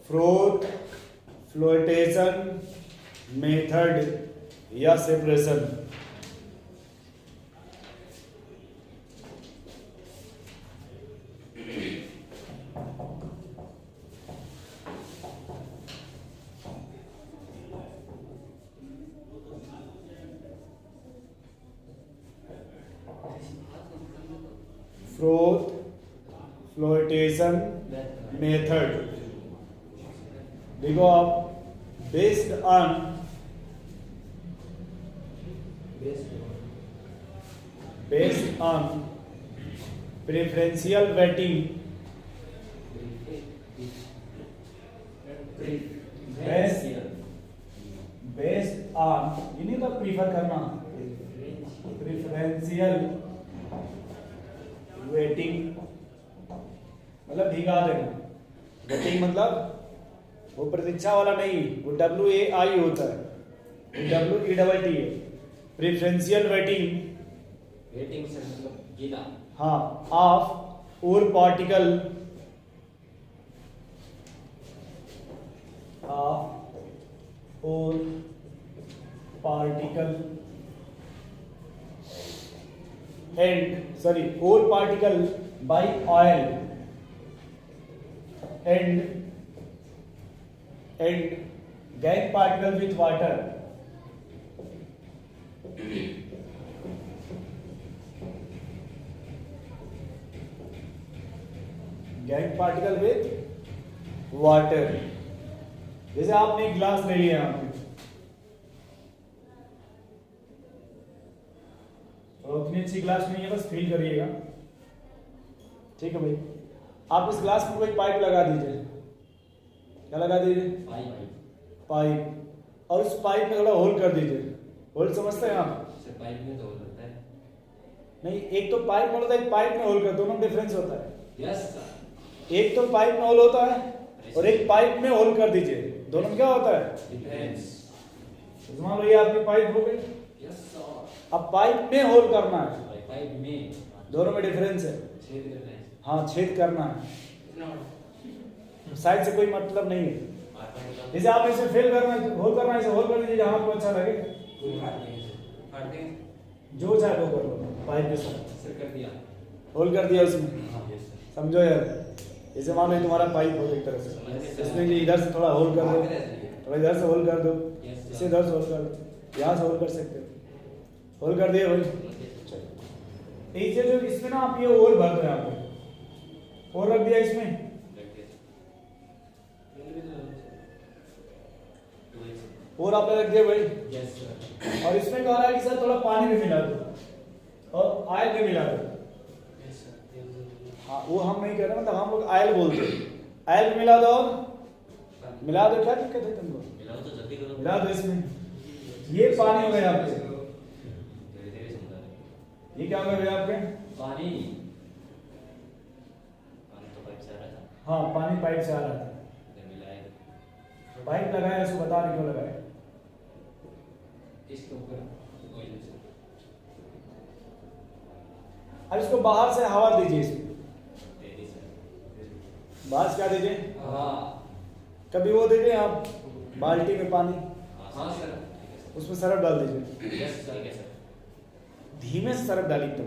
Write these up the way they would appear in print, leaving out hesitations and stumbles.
Froth, flotation, method या separation. Froth, flotation, method. देखो आप, based on preferential waiting, based on, इन्हीं का प्रीफर करना, प्रेफरेंशियल वेटिंग मतलब भीगा देना। वेटिंग मतलब वो प्रतीक्षा वाला नहीं, वो WAI होता है, WETT है। प्रेफरेंशियल वेटिंग से मतलब गीला। हाँ, ऑफ और पार्टिकल और particle by oil and gang particle with water, gang particle with water। जैसे आपने एक ग्लास ले लिया यहाँ पे, और उतनी अच्छी ग्लास नहीं है, बस फील करिएगा, ठीक है भाई। आप इस ग्लास में कोई पाइप लगा दीजिए, क्या लगा दीजिए? पाइप। और उस पाइप में थोड़ा होल कर दीजिए। होल समझते हैं आप? पाइप में तो होल होता है नहीं, एक तो पाइप में होता है, एक पाइप में होल कर, दोनों में डिफरेंस होता है। Yes sir. एक तो पाइप में होल होता है और एक पाइप में होल कर दीजिए, दोनों में क्या होता है? डिफरेंस। मान लो ये आपकी पाइप हो गई। Yes sir. अब पाइप में होल करना है, पाइप में दोनों में डिफरेंस है। छेद करना है। हाँ, छेद करना है, साइड से कोई मतलब नहीं है। जैसे आप इसे फिल करना है, होल करना है, इसे होल कर दीजिए जहां आपको अच्छा लगे, जो चाहे वो कर लो। पाइप के साथ कर दिया, होल कर दिया उसमें, समझो यार। जैसे मान लो तुम्हारा पाइप हो एक तरह से, इसमें ये इधर से थोड़ा होल कर दो, थोड़ा इधर से होल कर दो, इसे इधर से होल कर दो, यहाँ से होल कर सकते हो। होल कर दिए भाई। इसे जो इसमें ना आप ये और भर दो, यहाँ पे और रख दिया इसमें, और आपने रख दिया भाई। Yes sir. और इसमें कह रहा है कि सर थोड़ा पानी भी मिला दो और ऑयल भी मिला दो। Yes sir. हाँ, वो हम नहीं कह रहे, मतलब हम लोग ऑयल बोलते हैं। ऑयल भी मिला दो और मिला दो, क्या दिक्कत है तुमको? मिलाओ तो जल्दी करो। मिला दो इसमें। ये पानी हो गया आपके, धीरे-धीरे समझा रहे। ये क्या हो गया आपके? पानी तो पाइप से आ रहा था। हाँ, पानी पाइप से आ रहा था। मिलाया, पाइप लगाया, उसको बता रहे क्यों लगाया। इसके ऊपर ऑयल से। अब इसको बाहर से हवा दीजिए, इसमें तेजी से बाहर से क्या दीजिए? हाँ। कभी वो दीजिए आप बाल्टी में पानी, हाँ सर। उसमें सरफ डाल दीजिए। Yes sir. कैसे? धीमे से सरफ डालिए, तुम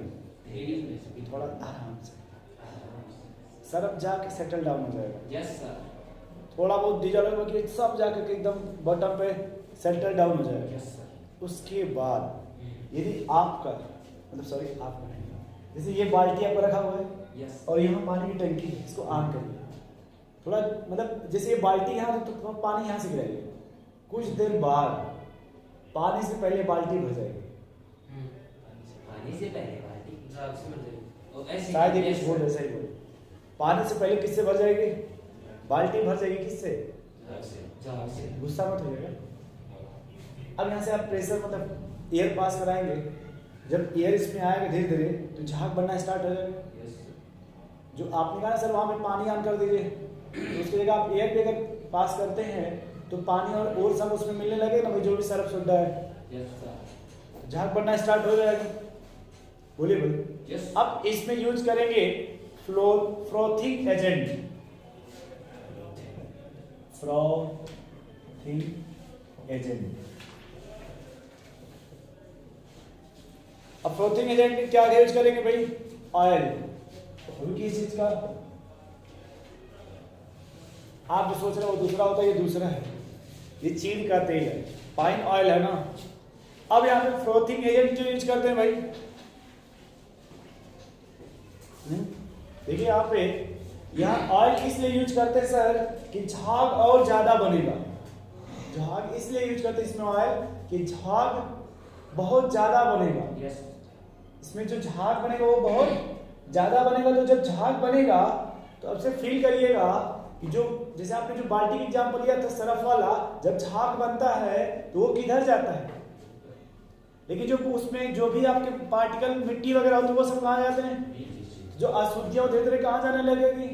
धीरे से, थोड़ा आराम से, सरफ जाके सेटल डाउन हो जाएगा। Yes sir. थोड़ा बहुत डीजल होगा कि सब जाकर के एकदम बॉटम पे सेटल डाउन हो जाएगा। Yes sir. उसके बाद यदि आपका मतलब सॉरी आपका नहीं, जैसे ये बाल्टी आपको रखा हुआ है, यस। और यहाँ पानी की टंकी है, इसको ऑन करिए। थोड़ा मतलब जैसे ये बाल्टी यहाँ तो पानी यहाँ से गिराइए, कुछ देर बाद पानी से पहले बाल्टी भर जाएगी। पानी से पहले बाल्टी झाग से भर जाएगी। और ऐसे शायद ये कुछ बोल ऐसा ही बोल। पानी से पहले किससे भर जाएगी? बाल्टी भर जाएगी किससे? झाग से। गुस्सा मत होइएगा। अब यहाँ से आप प्रेशर मतलब एयर पास कराएंगे, जब एयर इसमें आएगा धीरे धीरे तो झाग बनना स्टार्ट हो जाएगा। जो आपने कहा ना सर वहाँ पे पानी ऑन कर दीजिए, तो उसकी जगह आप एयर पे अगर पास करते हैं तो पानी और सब उसमें मिलने लगेगा ना, जो भी सरफ सुविधा है, झाग बनना स्टार्ट हो जाएगा। बोलिए भाई। अब इसमें यूज करेंगे फ्रोथिंग एजेंट। Frothing agent. अब फ्रॉथिंग एजेंट में क्या यूज करेंगे भाई? ऑयल। वो किस चीज का? आप जो सोच रहे हो वो दूसरा होता है, ये दूसरा है, ये चीन का तेल है, पाइन ऑयल है ना। अब यहाँ पे फ्रॉथिंग एजेंट जो यूज करते हैं भाई, देखिए यहाँ पे, यहाँ ऑयल इसलिए यूज करते हैं सर कि झाग और ज्यादा बनेगा। झाग इसलिए यूज करते हैं इसमें ऑयल कि झाग बहुत ज्यादा बनेगा। इसमें जो झाग बनेगा वो बहुत ज्यादा बनेगा। तो जब झाग बनेगा तो अब से फील करिएगा कि जो, जैसे आपने जो बाल्टी की एग्जांपल लिया था सरफ वाला, जब झाग बनता है तो वो किधर जाता है, लेकिन जो उसमें जो भी आपके पार्टिकल मिट्टी वगैरह होती है वो सब कहाँ जाते हैं? जो अशुद्धियां धीरे धीरे कहाँ जाने लगेगी?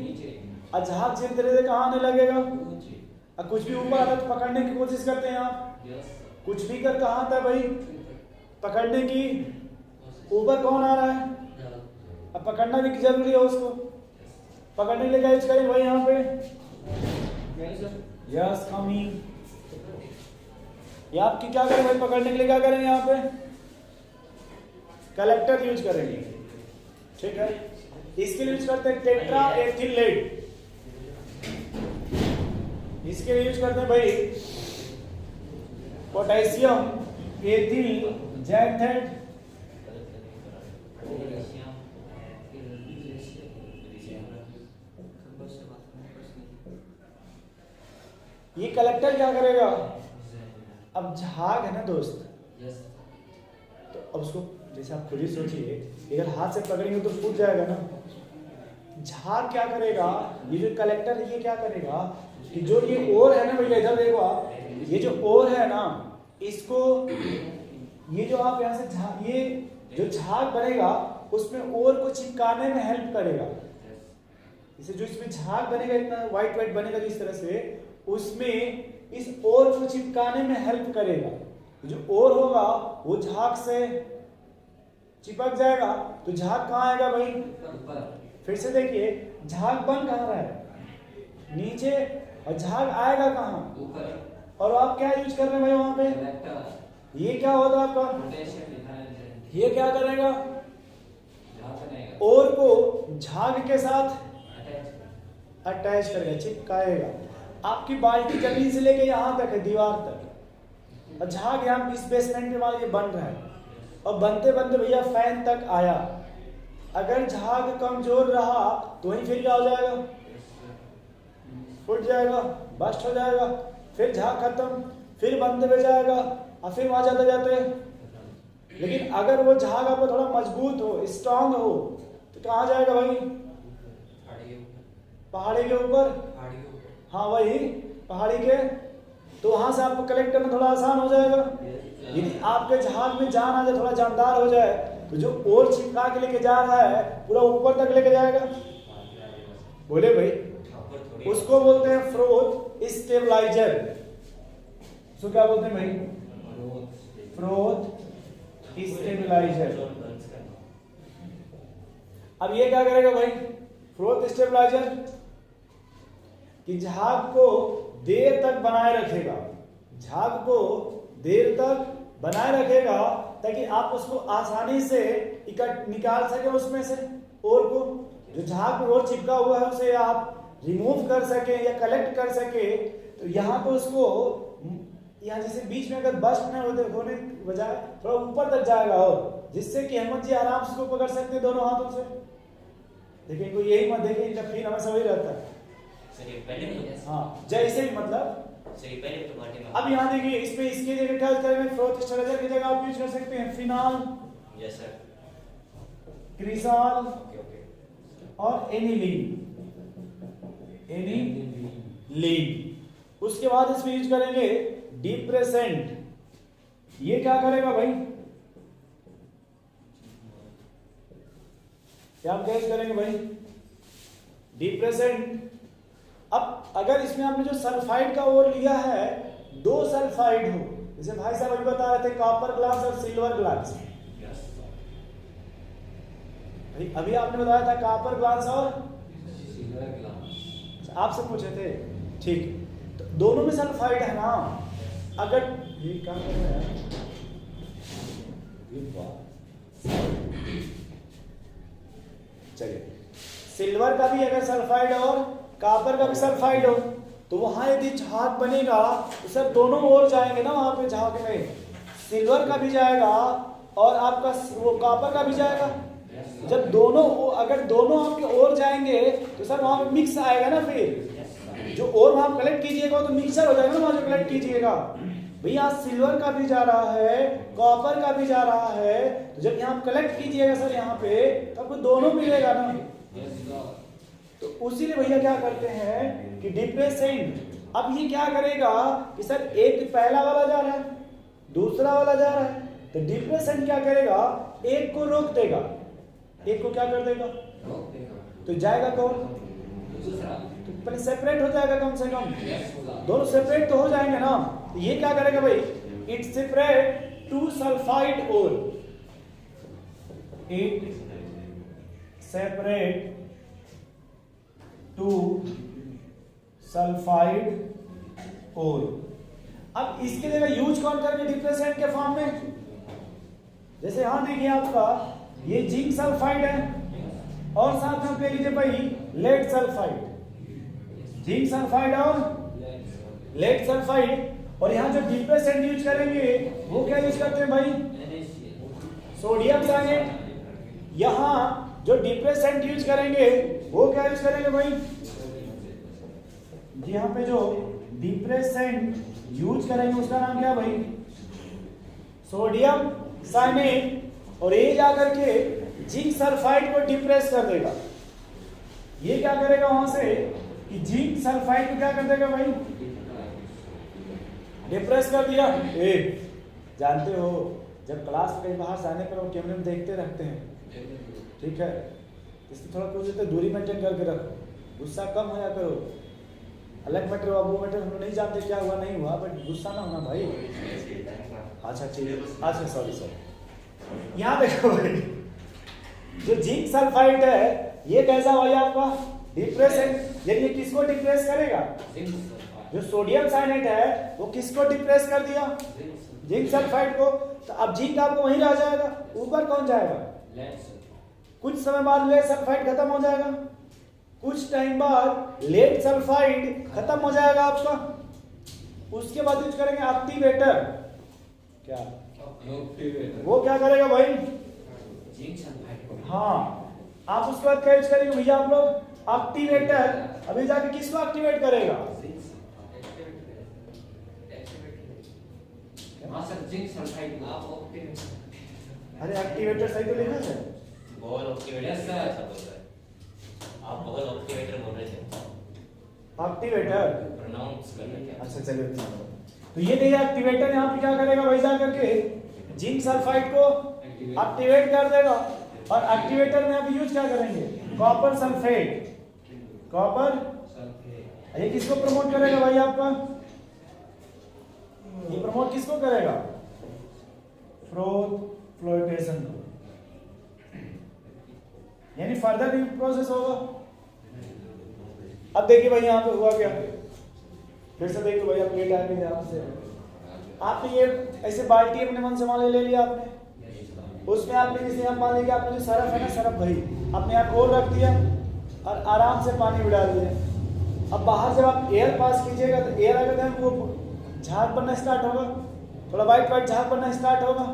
और झाग से धीरे धीरे कहाँ आने लगेगा? और कुछ भी ऊपर आता तो पकड़ने की कोशिश करते हैं आप, कुछ भी कर कहाँ आता है भाई? पकड़ने की। ऊपर कौन आ रहा है? अब पकड़ना भी जरूरी है उसको। पकड़ने के लिए क्या यूज करें भाई यहाँ पे? Yes coming. ये आपकी क्या करें भाई? पकड़ने के लिए क्या करेंगे यहाँ पे? कलेक्टर यूज करेंगे, ठीक है। इसके लिए यूज करते हैं टेट्रा एथिलेट। इसके लिए यूज करते हैं भाई पोटेशियम एथिल जैथेट। ये कलेक्टर क्या करेगा? अब झाग है ना दोस्त, तो अब उसको जैसे आप खुद ही सोचिए, अगर हाथ से पकड़ेंगे तो फूट जाएगा ना। झाग क्या करेगा? ये जो कलेक्टर है ये क्या करेगा कि जो ये ओर है ना भैया, इधर देखो आप, ये जो ओर है ना, इसको, ये जो आप यहाँ से ये जो झाग बनेगा उसमें ओर को चिपकाने में हेल्प करेगा। इसे जो इसमें झाग बनेगा, इतना व्हाइट व्हाइट बनेगा जिस तरह से, उसमें इस ओर को चिपकाने में हेल्प करेगा। जो ओर होगा वो झाग से चिपक जाएगा तो झाग कहाँ आएगा भाई? फिर से देखिए, झाग बन कहाँ रहा है? नीचे। और झाग आएगा कहाँ? ऊपर। और आप क्या यूज कर रहे हैं भाई वहां पे? ये क्या होगा आपका? ये क्या करेगा? ओर को झाग के साथ अटैच करेगा, चिपकाएगा। आपकी बाल्टी जमीन से लेके यहाँ तक है, दीवार तक, और झाग यहाँ इस बेसमेंट में वाला ये बन रहा है, और बनते बनते भैया फैन तक आया। अगर झाग कमजोर रहा तो वहीं फिर क्या हो जाएगा? फूट जाएगा, बस्ट हो जाएगा। फिर झाग खत्म, फिर बनते हुए जाएगा, और फिर वहां जाते जाते। लेकिन अगर वो झाग आपको थोड़ा मजबूत हो, स्ट्रांग हो, तो कहाँ जाएगा भाई? पहाड़ी के ऊपर। हाँ वही पहाड़ी के, तो वहां से आपको कलेक्ट करना थोड़ा आसान हो जाएगा। यदि आपके झाग में जान आ जाए, थोड़ा जानदार हो जाए, तो जो ओर चिपका के लेके जा रहा है पूरा ऊपर तक लेके जाएगा। बोले भाई, उसको बोलते हैं फ्रोथ स्टेबलाइजर। उसको क्या बोलते हैं भाई? Froth stabiliser. अब ये क्या करेगा भाई? फ्रोथ स्टेबलाइजर कि झाग को देर तक बनाए रखेगा, झाग को देर तक बनाए रखेगा, ताकि आप उसको आसानी से निकाल सके उसमें से ओर को। जो झाग में ओर चिपका हुआ है उसे आप रिमूव कर सके या कलेक्ट कर सके। तो यहाँ पे उसको, यहाँ जैसे बीच में अगर बस्ट न होने बजाय थोड़ा ऊपर तक जाएगा, और जिससे कि हेमंत जी आराम से उसको पकड़ सकते हैं दोनों हाथों से। देखिए इनको यही मत देखिए, इनका फील हमेशा वही रहता है। हाँ जैसे भी मतलब। अब यहाँ देखिए, इसमें इसकी जगह क्या करेंगे? फ्रोथ स्टेबलाइजर की जगह आप यूज कर सकते हैं फिनाल, यस सर, क्रिसॉल, और एनिलीन। उसके बाद इसमें यूज करेंगे डिप्रेसेंट। ये क्या करेगा भाई? क्या आप गैस करेंगे भाई? डिप्रेसेंट। अब अगर इसमें आपने जो सल्फाइड का ओर लिया है, दो सल्फाइड हो, जैसे भाई साहब अभी बता रहे थे कॉपर ग्लास और सिल्वर ग्लास। अभी आपने बताया था कॉपर ग्लास और सिल्वर ग्लास, आपसे पूछे थे, ठीक। तो दोनों में सल्फाइड है ना। अगर ये क्या कर रहा है, ये वाह, चलिए सिल्वर का भी अगर सल्फाइड और कॉपर का भी सल्फाइड हो तो वहां यदि झाग बनेगा तो सर दोनों ओर जाएंगे ना, वहां पे झाग में सिल्वर का भी जाएगा और आपका वो कॉपर का भी जाएगा। जब दोनों अगर दोनों आपके ओर जाएंगे तो सर वहां पे मिक्स आएगा ना, फिर जो और वहां कलेक्ट कीजिएगा तो मिक्सर हो जाएगा ना वहां जो कलेक्ट कीजिएगा। भैया सिल्वर का भी जा रहा है, कॉपर का भी जा रहा है, तो जब यहाँ कलेक्ट कीजिएगा सर यहाँ पे तो आपको दोनों मिलेगा ना। तो उसीलिए भैया क्या करते हैं कि डिप्रेसेंट, अब ये क्या करेगा कि सर एक पहला वाला जा रहा है, दूसरा वाला जा रहा है, तो डिप्रेसेंट क्या करेगा, एक को रोक देगा, एक को क्या कर देगा, तो जाएगा कौन, तो पहले सेपरेट हो जाएगा कम से कम, दोनों सेपरेट तो हो जाएंगे ना। तो ये क्या करेगा भाई, it separate to sulphide ore, it separate to sulphide ore. अब इसके लिए यूज कौन करेंगे डिप्रेसेंट के फॉर्म में, जैसे यहां देखिए आपका ये जिंक सल्फाइड है और साथ में ले लीजिए भाई लेड सल्फाइड, जिंक सल्फाइड और लेड सल्फाइड। और यहां जो डिप्रेसेंट यूज करेंगे वो क्या यूज करते हैं भाई, सोडियम साइनेट। यहां जो डिप्रेसेंट यूज करेंगे वो क्या यूज करेंगे भाई, यहाँ पे जो डिप्रेसेंट यूज करेंगे उसका नाम क्या भाई, सोडियम साइनेट। और ये जाकर के जिंक सल्फाइड को डिप्रेस कर देगा। ये क्या करेगा वहां से कि जिंक सल्फाइड को क्या कर देगा भाई, डिप्रेस कर दिया। जानते हो जब क्लास में कहीं बाहर से आने पर वो कैमरे में देखते रहते हैं, ठीक है, इसलिए थोड़ा कुछ देर दूरी मेंटेन करके रखो, गुस्सा कम होया करो। अलग मैटर हुआ वो मैटर हम लोग नहीं जानते क्या हुआ नहीं हुआ, बट गुस्सा ना होना भाई। अच्छा ठीक है, अच्छा सॉरी यहाँ देखो भाई, जो जिंक सल्फाइड है ये कैसा भाई आपका डिप्रेसेंट, यानी ये किसको डिप्रेस करेगा, जो सोडियम साइनेट है वो किसको डिप्रेस कर दिया, जिंक सल्फाइड को। तो अब जिंक आपको वहीं रह जाएगा, ऊपर कौन जाएगा, कुछ समय बाद लेड सल्फाइड खत्म हो जाएगा, कुछ टाइम बाद लेड सल्फाइड खत्म हो जाएगा आपका। उसके बाद यूज करेंगे एक्टिवेटर, क्या वो क्या करेगा भाई, जिंक सल्फाइड। हाँ आप उसके बाद क्या यूज करेंगे भैया आप लोग, एक्टिवेटर। अभी जाके किसको एक्टिवेट करेगा, जिंक सल्फाइड। अरे एक्टिवेटर सही तो लिखा है, बॉल एक्टिवेटर ऐसा बोल रहा है, आप बॉल एक्टिवेटर बोल रहे थे, एक्टिवेटर प्रोनाउंस कर रहे थे। अच्छा चलिए इतना तो ये देखिए एक्टिवेटर यहाँ पे क्या करेगा भाई, जा करके जिंक सल्फाइड को एक्टिवेट कर देगा। और एक्टिवेटर में अभी यूज क्या करेंगे, कॉपर सल्फेट, कॉपर। ये किसको प्रमोट करेगा भाई आपका, ये प्रमोट किसको करेगा, फ्लोटेशन को, यानी फर्दर प्रोसेस होगा। अब देखिए भाई यहाँ पे हुआ क्या, फिर से देख लो भाई, आप ये टाइम में यहाँ से आपने ये ऐसे बाल्टी अपने मन से मान ले लिया आपने, उसमें आपने जैसे आप मान लीजिए आपने जो सरफ है ना, सरफ भाई आपने यहाँ खोल रख दिया और आराम से पानी में डाल दिया। अब बाहर जब आप एयर पास कीजिएगा तो एयर अगर वो झाग बनना स्टार्ट होगा, थोड़ा वाइट वाइट झाग बनना स्टार्ट होगा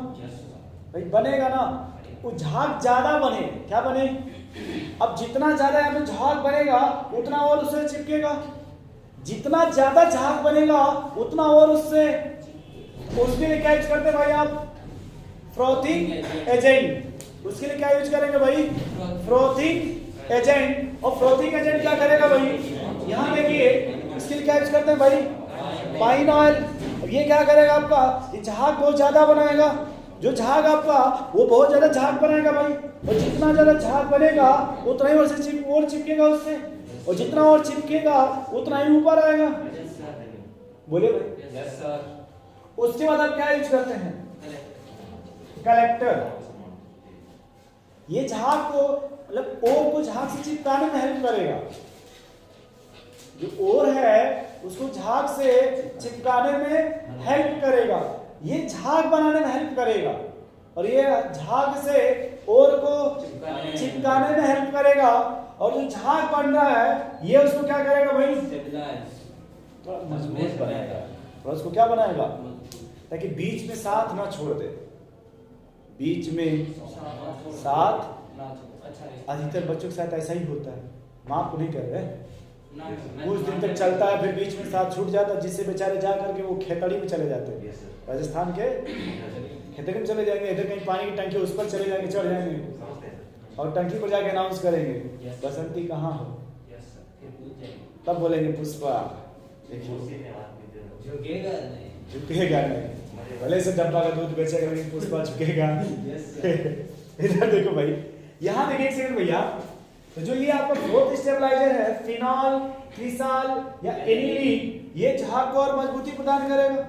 भाई, बनेगा ना। वो झाग ज्यादा बने, क्या बने, अब जितना ज्यादा यहाँ पे झाग बनेगा उतना और उससे चिपकेगा, जितना ज्यादा झाग बनेगा उतना और उससे, उसके लिए क्या यूज करते हैं भाई आप, फ्रोथिंग एजेंट। उसके लिए क्या यूज करेंगे भाई, फ्रोथिंग एजेंट। और फ्रोथिंग एजेंट क्या करेगा भाई, यहाँ देखिए इसके लिए क्या यूज करते हैं भाई, पाइन ऑयल। ये क्या करेगा आपका, ये झाग बहुत ज्यादा बनाएगा, जो झाग आपका वो बहुत ज्यादा झाग बनाएगा भाई, और जितना ज्यादा झाग बनेगा उतना ही और चिपकेगा उससे, और जितना और चिपकेगा उतना ही ऊपर आएगा। बोले भाई यस सर। उसके बाद आप क्या यूज करते हैं, कलेक्टर। ये झाग को मतलब ओर को झाग से चिपकाने में हेल्प करेगा, जो ओर है उसको झाग से चिपकाने में हेल्प करेगा, ये झाग बनाने में हेल्प करेगा, और ये झाग से ओर को चिपकाने में हेल्प करेगा, और जो झाग बन रहा है ये उसको क्या करेगा भाई, थोड़ा मजबूत बनाएगा, थोड़ा उसको क्या बनाएगा, ताकि बीच में साथ ना छोड़ दे, बीच में साथ। अधिकतर बच्चों के साथ ऐसा ही होता है, माँ को नहीं कर रहे, कुछ दिन तक चलता है, फिर बीच में साथ छूट जाता है, जिससे बेचारे जा करके वो खेतड़ी में चले जाते हैं, राजस्थान के खेतड़ी में चले जाएंगे, इधर कहीं पानी की टंकी उस पर चले जाएंगे, चढ़ जाएंगे, और टंकी पर जाके अनाउंस करेंगे बसंती कहाँ हो, तब बोलेंगे पुष्पा, झुकेगा नहीं, भले से डब्बा का दूध बेचेगा लेकिन पुष्पा झुकेगा। इधर देखो भाई, यहाँ देखिए एक सेकंड भैया, तो जो ये आपका फोर्थ स्टेबलाइजर है फिनॉल, क्रिसाल या एनिलीन, ये झाग को और मजबूती प्रदान करेगा।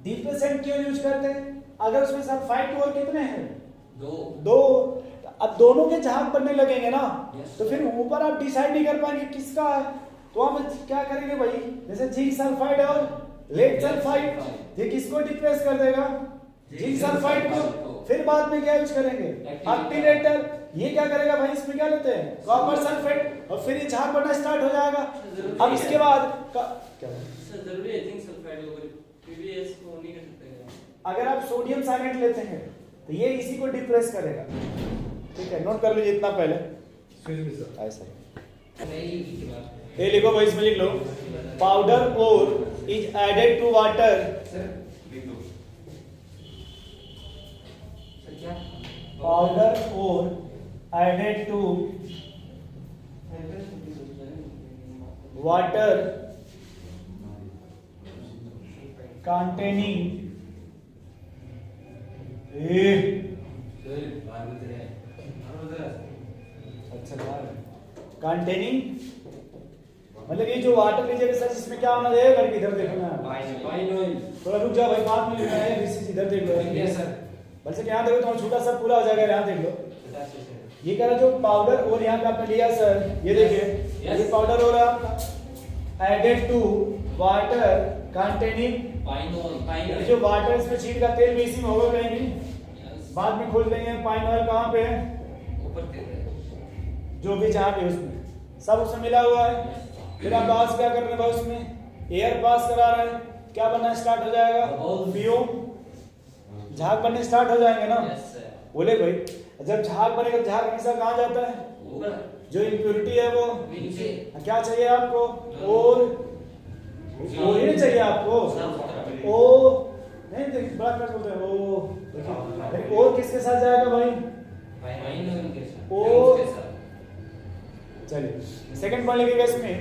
डिप्रेसेंट क्यों यूज करते हैं, अगर उसमें सल्फाइड और कितने हैं, दो, अब दोनों के झाग बनने लगेंगे ना, तो फिर ऊपर आप डिसाइड नहीं कर पाएंगे किसका है, तो हम क्या करेंगे भाई, जैसे जिंक सल्फाइड और लेड सल्फाइड, ये किसको डिप्रेस कर देगा, जिंक सल्फाइड को, फिर बाद में क्या यूज करेंगे, एक्टिवेटर, ये क्या करेगा भाई, इसमें क्या लेते हैं कॉपर सल्फेट, और फिर ये झाग बनना स्टार्ट हो जाएगा। अब इसके बाद क्या सर जरूरी है जिंक सल्फाइड को, पीवीएस को नहीं कर सकते, अगर आप सोडियम साइनेट लेते हैं तो ये इसी को डिप्रेस करेगा, ठीक है, नोट कर लीजिए इतना पहले, ऐसा ये लिखो भाई, इसमें लिख लो, powder ore is added to water, powder ore added to water containing containing, मतलब ये जो वाटर लीजिएगा सर, इसमें क्या होना चाहिए, लड़की इधर देखो ना, थोड़ा रुक जाओ भाई, 5 मिनट में है, इधर देख लो सर, बल्कि यहाँ देखो थोड़ा छोटा सा पूरा हो जाएगा, यहाँ देख लो, ये कह रहा जो पाउडर और यहाँ पे आपने लिया सर, ये देखिए ये पाउडर हो रहा है आपका, एडेड टू वाटर कंटेनिंग, जो वाटर इसमें छीट का तेल भी इसी में होगा कहीं भी, बाद में खोज लेंगे पाइन ऑयल कहाँ पे है, जो भी जहाँ भी उसमें सब उसमें मिला हुआ है। फिर आप पास क्या कर रहे हैं भाई, उसमें एयर पास करा रहे हैं, क्या बनना स्टार्ट हो जाएगा, फ्यूम, झाग बनने स्टार्ट हो जाएंगे ना, बोले भाई, जब झाग बनेगा, झाग हमेशा कहाँ जाता है, जो इम्प्योरिटी है वो क्या चाहिए आपको, और ही नहीं चाहिए आपको, ओ नहीं बड़ा कर बोलते हैं, ओ और किसके साथ जाएगा भाई, ओ, चलिए सेकंड पॉइंट लिखिएगा इसमें,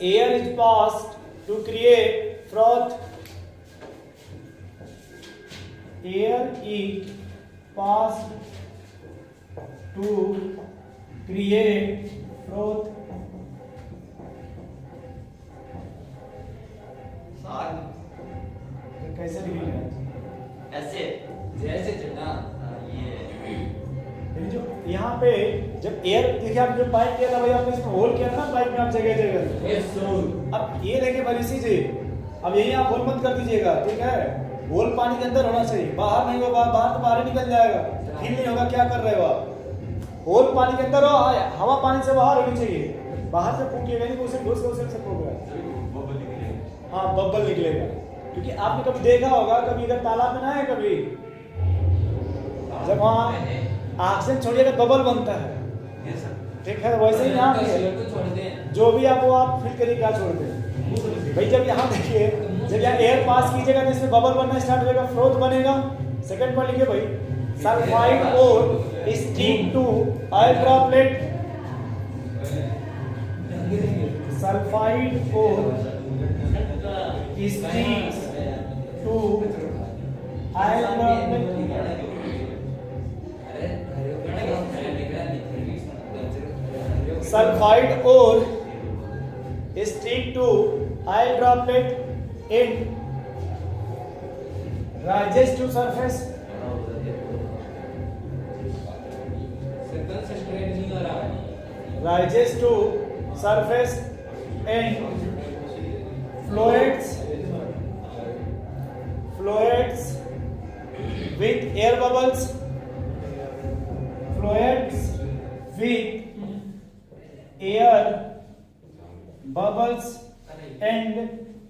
air is passed to create froth, air is passed to create froth, कैसे लिखेंगे, ऐसे जैसे चलना, ये जो यहाँ पे जब एयर देखिए, आप जो पाइप किया था भाई, आपने इसमें होल किया था ना पाइप में, आप जगह जगह, अब ये देखिए भाई इसी से, अब यही आप होल मत कर दीजिएगा, ठीक है, होल पानी के अंदर होना चाहिए, बाहर नहीं होगा, बाहर तो बाहर निकल जाएगा, फील नहीं होगा क्या कर रहे हो आप, होल पानी के अंदर हो, हवा पानी से बाहर होनी चाहिए, बाहर से फूकिएगा नहीं, उसे घुस के उसे से फूकेगा, हाँ बबल निकलेगा, क्योंकि आपने कभी देखा होगा, कभी इधर तालाब में ना है, कभी जब वहाँ ऑक्सीजन छोड़िएगा बबल बनता है, ठीक है, वैसे ही यहाँ जो भी आप वो आप फील करिए क्या छोड़ दें भाई, जब यहाँ देखिए, जब यहाँ एयर पास कीजिएगा तो इसमें बबल बनना स्टार्ट हो जाएगा, फ्रोथ बनेगा। सेकंड पॉइंट लिखिए भाई, sulphide ore stick to oil droplet, sulphide ore stick to oil droplet, sulphide ore stick to oil droplet in rises to surface, rises to surface and fluids with air bubbles, fluids with air bubbles and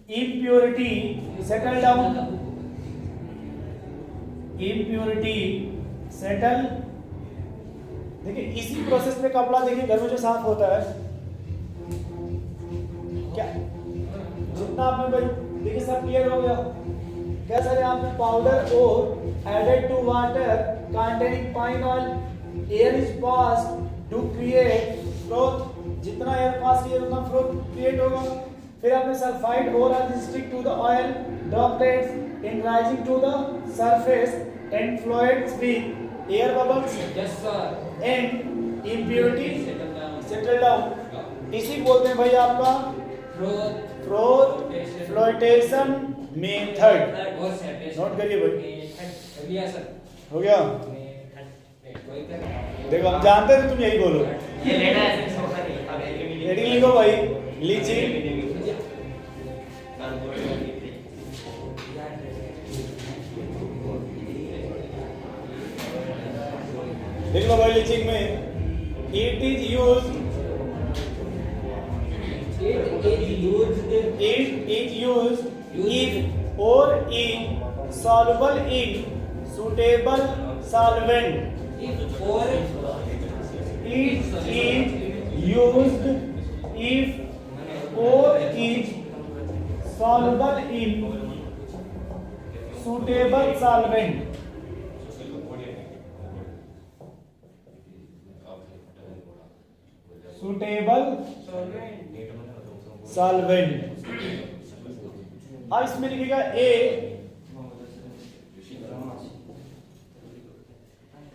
impurity settle down. Impurity settle. देखिए इसी process में कपड़ा देखिए घर में जो साफ होता है क्या जितना आपने भाई देखिए सब क्लियर हो गया क्या सर यहाँ पे powder ore added to water containing pine oil air is pass to create froth जितना एयर पास किया उतना फ्लोथ क्रिएट होगा फिर आपने sulphide ore stick to the oil droplets in rising to the surface and fluids with air bubbles Yes, sir. and impurity Settle down. settle down इसी बोलते हैं भाई आपका Froth. फ्लोटेशन मेथड और separation. नोट करिए भाई Method. लिया sir. हो गया Method. वही कर. देखो हम जानते थे तुम यही बोलो ये लेना है इसमें होता नहीं अब एलिमिनेट हेडिंग लिखो भाई लीचिंग देख लो भाई लीचिंग में it is used if or in soluble in suitable solvent If or it is used if or is soluble in suitable solvent suitable solvent अब इसमें लिखेगा a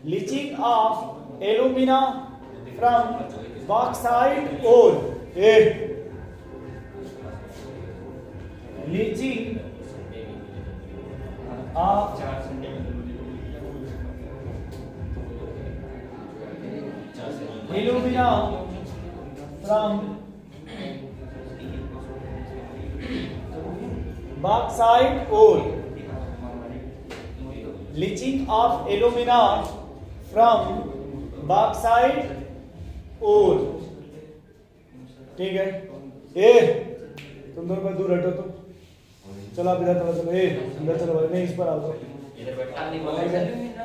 leaching of alumina from bauxite ore a leaching of alumina from bauxite ore leaching of alumina from bauxite ore ठीक है ए तुम दोनों पर दूर हटो तुम चलो आप इधर चलो ए अंदर चलो भाई नहीं इस पर आओ इधर बैठा नहीं बोला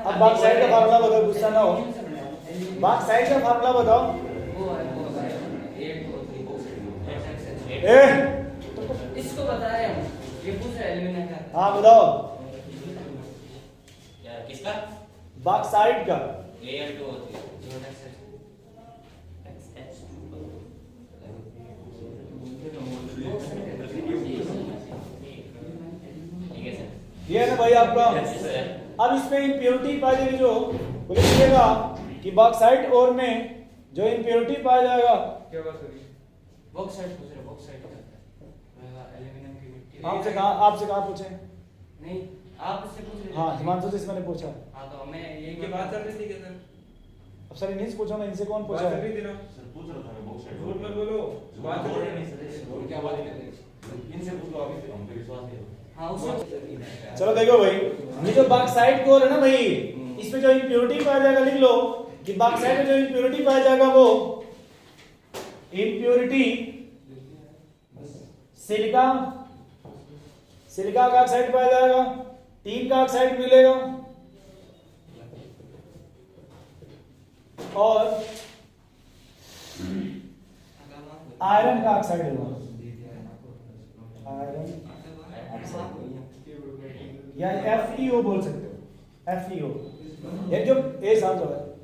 अब बॉक्साइट का फार्मूला बताओ गुस्सा ना हो बॉक्साइट का फार्मूला बताओ ए इसको बता रहे हैं ये पूछ रहे एल्यूमिनियम का हाँ बताओ क्या किसका बॉक्साइट का Al2 होती है ठीक है सर ये है ना भाई आपका Yes, sir. अब इसमें इम्प्योरिटी पाई जाएगी जो बोले लिखिएगा कि बॉक्साइट ओर में जो इम्प्योरिटी पाया जाएगा क्या बात हो रही है? बॉक्साइट पूछ रहे बॉक्साइट का एल्यूमिनियम की मिट्टी आपसे कहाँ पूछे नहीं आप इससे पूछ रहे हाँ हिमांशु से मैंने पूछा हाँ तो हमें ये इनकी बात चल रही थी क्या सर? अब सर इन्हीं से पूछो ना इनसे कौन बात पूछा चल है रही थी ना? सर पूछ रहा था मैं बॉक्स झूठ मत बोलो। बात चल रही थी। और क्या बात कर रहे हैं इनसे पूछ लो अभी हम पे विश्वास नहीं होता हाँ उससे चलो देखो भाई ये जो बॉक्साइट कोर है ना भाई इसमें जो इम्प्योरिटी पाया जाएगा लिख लो कि बॉक्साइट में जो इम्प्योरिटी पाया जाएगा वो इम्प्योरिटी सिलिका सिलिका का ऑक्साइड पाया जाएगा टीन का ऑक्साइड मिलेगा और आयरन का ऑक्साइड होगा आयरन या FeO बोल सकते हो FeO ये जो ए साथ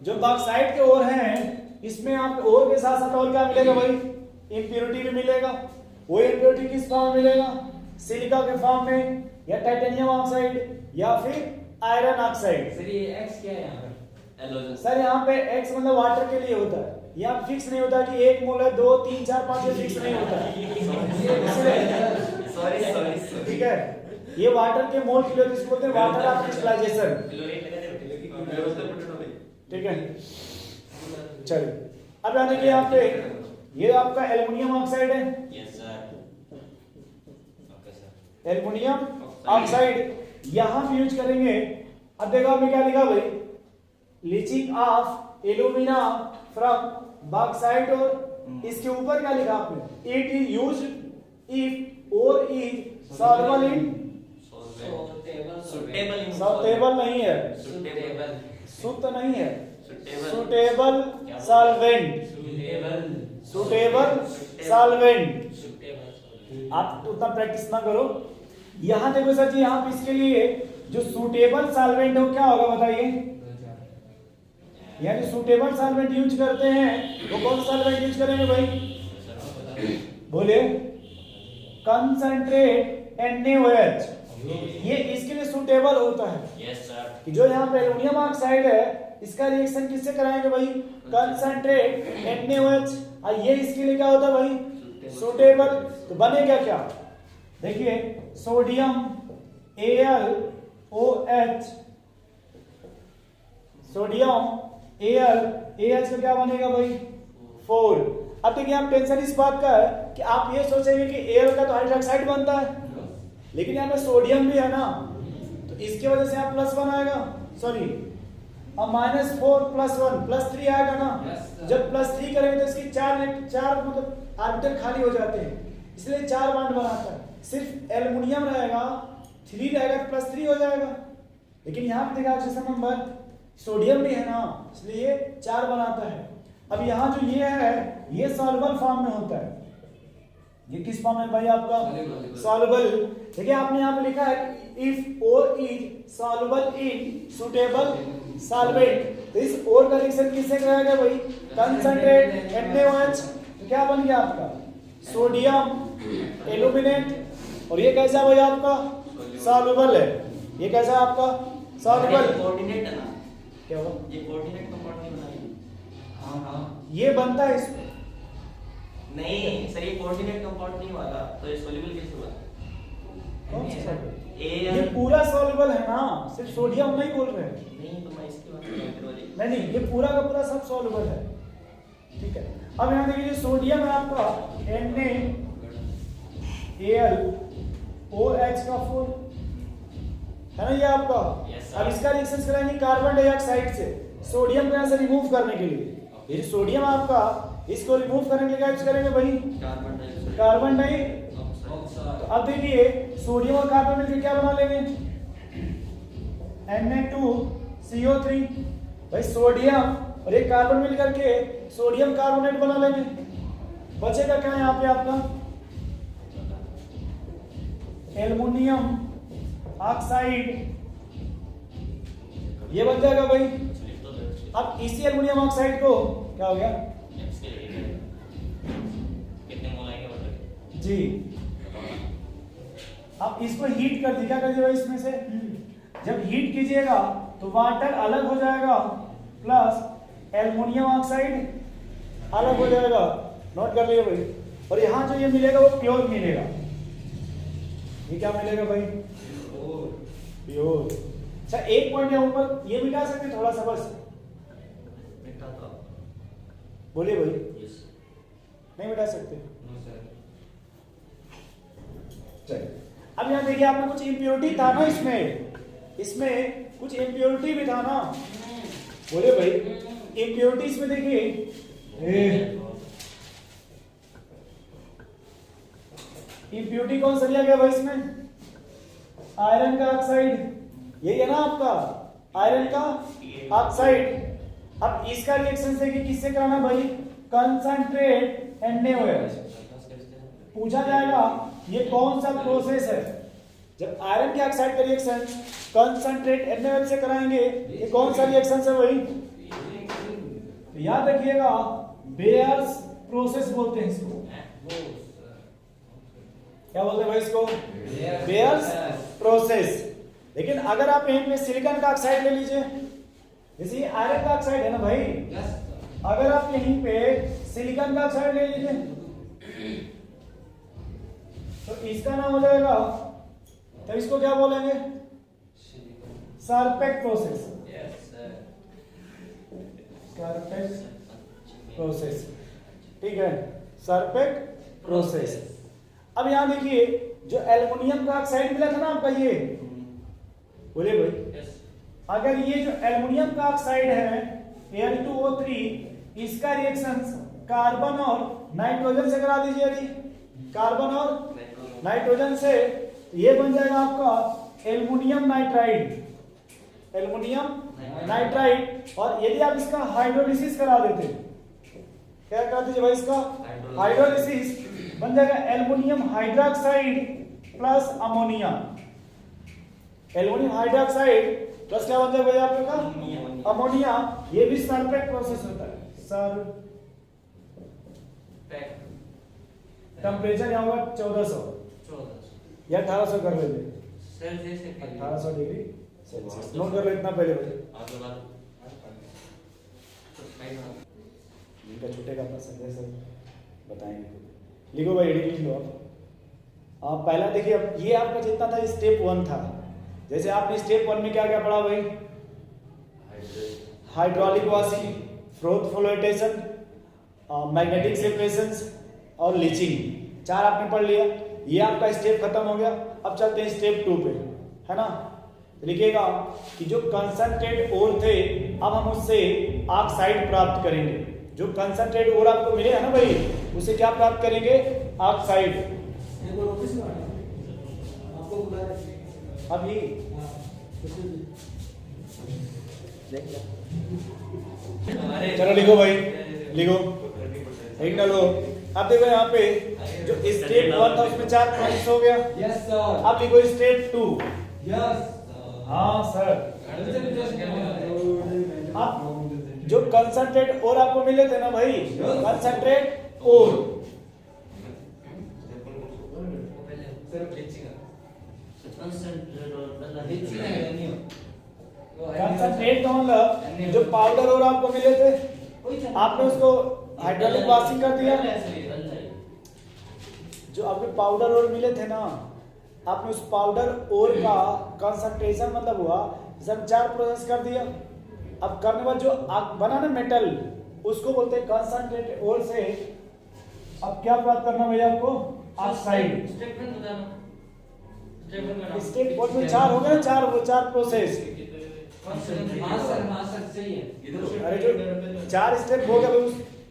जो बॉक्साइट के ओर हैं इसमें आप ओर के साथ साथ और क्या मिलेगा भाई इम्प्योरिटी भी मिलेगा वो इम्प्योरिटी किस फॉर्म में मिलेगा सिलिका के फॉर्म में या टाइटेनियम ऑक्साइड या फिर आयरन ऑक्साइड सर ये एक्स क्या है यहाँ पर हेलोजन सर यहाँ पे x मतलब वाटर के लिए होता है यहाँ फिक्स नहीं होता कि 1 मोल है 2 3 4 5 ये फिक्स नहीं होता सॉरी ठीक है ये वाटर के मोल के लिए इसको बोलते हैं वाटर ऑफ क्रिस्टलाइजेशन ठीक है चलिए अब यानी कि यहाँ पे ये आपका एल्युमिनियम ऑक्साइड है, yes sir. Okay sir. Aluminium oxide यहां भी यूज करेंगे। अब देखो आपने क्या लिखा भाई, leaching of alumina from bauxite, और इसके ऊपर क्या लिखा आपने, इट इज यूज्ड इफ और इज सॉल्युबल इन, सुटेबल नहीं है, सुत नहीं है, सुटेबल सॉल्वेंट, सुटेबल सॉल्वेंट। आप उतना प्रैक्टिस ना करो। यहां देखो सर जी, यहां पे इसके लिए जो सुटेबल सॉल्वेंट हो क्या होगा बताइए, यानी सुटेबल सॉल्वेंट यूज करते हैं, वो कौन सा सॉल्वेंट यूज करेंगे भाई, बोलिए, कंसंट्रेट NaOH, ये इसके लिए सुटेबल होता है। Yes sir. कि जो यहाँ पे एल्युमिनियम ऑक्साइड है, इसका रिएक्शन किससे कराएंगे भाई, कंसंट्रेट NaOH, और ये इसके लिए क्या होता है भाई, सुटेबल। तो बनेगा क्या, देखिए सोडियम AlOH, सोडियम AlAH का क्या बनेगा भाई, 4। अब देखिए आप टेंशन इस बात का है कि आप ये सोचेंगे कि Al का तो हाइड्रोक्साइड बनता है, लेकिन यहाँ पे सोडियम भी है ना, तो इसकी वजह से यहाँ +1 आएगा, सॉरी अब -4 +1 +3 आएगा ना। जब +3 करेंगे तो इसकी चार मतलब ऑर्बिटल खाली हो जाते हैं, इसलिए 4 बॉन्ड बनाता है। सिर्फ एल्युमिनियम रहेगा, 3 रहेगा तो +3 हो जाएगा, लेकिन यहाँ पे देखा ऑक्सीजन नंबर, सोडियम भी है ना, इसलिए 4 बनाता है। अब यहाँ जो ये है, ये सॉल्युबल फॉर्म में होता है। ये किस फॉर्म में भाई आपका, सॉल्युबल। देखिए आपने यहाँ पे लिखा है इफ और is soluble in suitable solvent, तो इस और का रिएक्शन किससे कराएगा भाई, कंसंट्रेट NaOH, तो क्या बन गया आपका, सोडियम एल्यूमिनेट, और ये कैसा भाई आपका, सॉल्युबल है। ये कैसा है आपका, सॉल्युबल। कोऑर्डिनेट है ना, क्या होगा, ये कोऑर्डिनेट कंपाउंड नहीं बनाएंगे। हाँ ये बनता है इसमें, नहीं सर, ये कोऑर्डिनेट कंपाउंड नहीं वाला, तो ये सॉल्युबल कैसे हुआ, कौन सा सॉल्युबल? ये ये पूरा सॉल्युबल है ना, सिर्फ सोडियम नहीं बोल रहे हैं। नहीं, तो मैं इसकी बात कर रहा हूँ वाली। नहीं, ये पूरा का पूरा सब सॉल्युबल है, ठीक है। अब यहाँ देखिए जो सोडियम है आपका NaAlOH का 4 है ना, ये आपका। Yes, अब इसका रिएक्शन कराएंगे कार्बन डाइऑक्साइड से, सोडियम को यहाँ से रिमूव करने के लिए। ये जो सोडियम आपका, इसको रिमूव करने के लिए क्या यूज करेंगे भाई, कार्बन डाइऑक्साइड। तो अब देखिए सोडियम और कार्बन मिलकर क्या बना लेंगे, Na2CO3। भाई सोडियम और एक कार्बन मिलकर के सोडियम कार्बोनेट बना लेंगे। बचेगा क्या यहाँ पे आपका, एल्युमिनियम ऑक्साइड, ये बन जाएगा भाई। अब इसी एल्युमिनियम ऑक्साइड को क्या हो गया कितने मोल आएंगे वाटर जी, अब इसको हीट कर दिया, कर दिया इसमें से, जब हीट कीजिएगा तो वाटर अलग हो जाएगा प्लस एल्युमिनियम ऑक्साइड अलग हो जाएगा, नोट कर लिए भाई। और यहाँ जो ये मिलेगा वो प्योर मिलेगा। ये क्या मिलेगा भाई, प्योर। अच्छा एक पॉइंट यहाँ ऊपर ये मिटा सकते हैं थोड़ा सा, बस बोलिए भाई, नहीं मिटा सकते, चलिए। अब यहाँ देखिए आपने कुछ इम्प्योरिटी था ना इसमें कुछ इम्प्योरिटी भी था ना, बोले भाई इम्प्योरिटी इसमें देखिए, इम्प्योरिटी कौन सा लिया गया भाई इसमें, आयरन का ऑक्साइड, यही है ना आपका, आयरन का ऑक्साइड। अब इसका रिएक्शन देखिए किससे कराना भाई, कंसंट्रेट NaOH। पूछा जाएगा ये कौन सा प्रोसेस है, जब आयरन के ऑक्साइड का रिएक्शन कंसंट्रेट NaOH से कराएंगे, ये कौन सा रिएक्शन है भाई, तो याद रखिएगा बेयर्स प्रोसेस बोलते हैं इसको। क्या बोलते हैं भाई इसको, बेयर्स प्रोसेस। लेकिन अगर आप यहीं पे सिलिकॉन का ऑक्साइड ले लीजिए, जैसे आयरन का ऑक्साइड है ना भाई, अगर आप यहीं पे सिलिकॉन का ऑक्साइड ले लीजिए तो इसका नाम हो जाएगा, तो इसको क्या बोलेंगे, सरपेक्ट प्रोसेस, सरपेक्ट प्रोसेस, ठीक है। सरफेक्ट प्रोसेस। अब यहाँ देखिए जो एल्युमिनियम का ऑक्साइड मिला था ना आपका, ये बोले भाई, अगर ये जो एल्युमिनियम का ऑक्साइड है Al2O3, इसका रिएक्शन कार्बन और नाइट्रोजन से करा दीजिए। यदि कार्बन और नाइट्रोजन से ये बन जाएगा आपका एल्युमिनियम नाइट्राइड, एल्युमिनियम नाइट्राइड। और यदि आप इसका हाइड्रोलिसिस करा देते, क्या करा दीजिए भाई, इसका हाइड्रोलिसिस बन जाएगा aluminium hydroxide plus ammonia. Aluminium hydroxide plus क्या बन जाएगा आप लोग का, अमोनिया। ये भी सरफेक्ट प्रोसेस होता है। सर टेम्परेचर यहाँ होगा 1400 या 1800 कर लेते, 1800 डिग्री सेल्सियस नोट कर लो इतना पहले भाई। इनका छूटेगा अपना संदेश बताएंगे। लिखो भाई, एडिट लिख लो आप। पहला देखिए, अब ये आपका जितना था स्टेप 1 था। जैसे आपने स्टेप 1 में क्या क्या पढ़ा भाई, hydraulic washing, froth flotation, magnetic separations और लीचिंग, 4 आपने पढ़ लिया। ये आपका स्टेप खत्म हो गया। अब चलते हैं स्टेप 2 पे, है ना। लिखिएगा कि जो कंसंट्रेट ओर थे, अब हम उससे ऑक्साइड प्राप्त करेंगे। जो कंसंट्रेट ओर आपको मिले है ना भाई, उसे क्या प्राप्त करेंगे, ऑक्साइड। अभी चलो लिखो भाई, लिखो एक ना लो। अब देखो यहाँ पे जो स्टेप 1 था उसमें 4 प्रोसेस हो गया। Yes sir. अब लिखो स्टेप 2। यस हाँ सर। अब जो कंसंट्रेट और आपको मिले थे ना भाई, कंसंट्रेट और कंसंट्रेट का मतलब जो पाउडर और आपको मिले थे, आपने उसको हाइड्रोलिक वॉशिंग कर दिया। जो आपके पाउडर और मिले थे ना, आपने उस पाउडर और का कंसंट्रेशन मतलब हुआ, जब 4 प्रोसेस कर दिया। अब करने बाद जो बना ना मेटल, उसको बोलते हैं कंसंट्रेट और से। अब क्या प्राप्त करना भैया आपको, ऑक्साइड। स्टेप 1 में 4 हो गए, 4 प्रोसेस। अरे जो 4 स्टेप हो गया,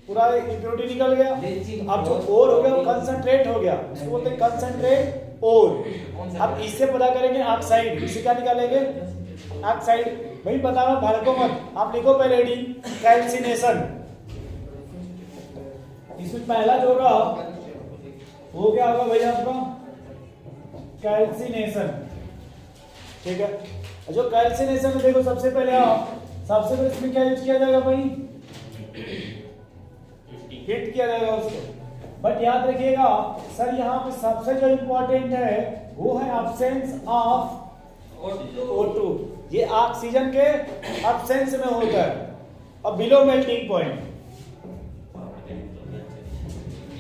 पूरा इम्प्योरिटी निकल गया। अब जो और हो गया वो कंसंट्रेट हो गया, उसको बोलते हैं कंसंट्रेट और। अब इससे पता करेंगे ऑक्साइड, इसे क्या निकालेंगे, ऑक्साइड। भाई बताओ, भड़को मत, आप लिखो पहले डी, कैल्सिनेशन। इसमें पहला जो होगा वो क्या होगा भैया आपका, कैल्सिनेशन। ठीक है। जो कैल्सिनेशन में देखो, सबसे पहले इसमें क्या यूज किया जाएगा भाई, हिट किया जाएगा उसको। बट याद रखिएगा सर, यहाँ पे सबसे जो इंपॉर्टेंट है वो है अब्सेंस ऑफ O2। ये ऑक्सीजन के अब्सेंस में होता है। अब below melting point,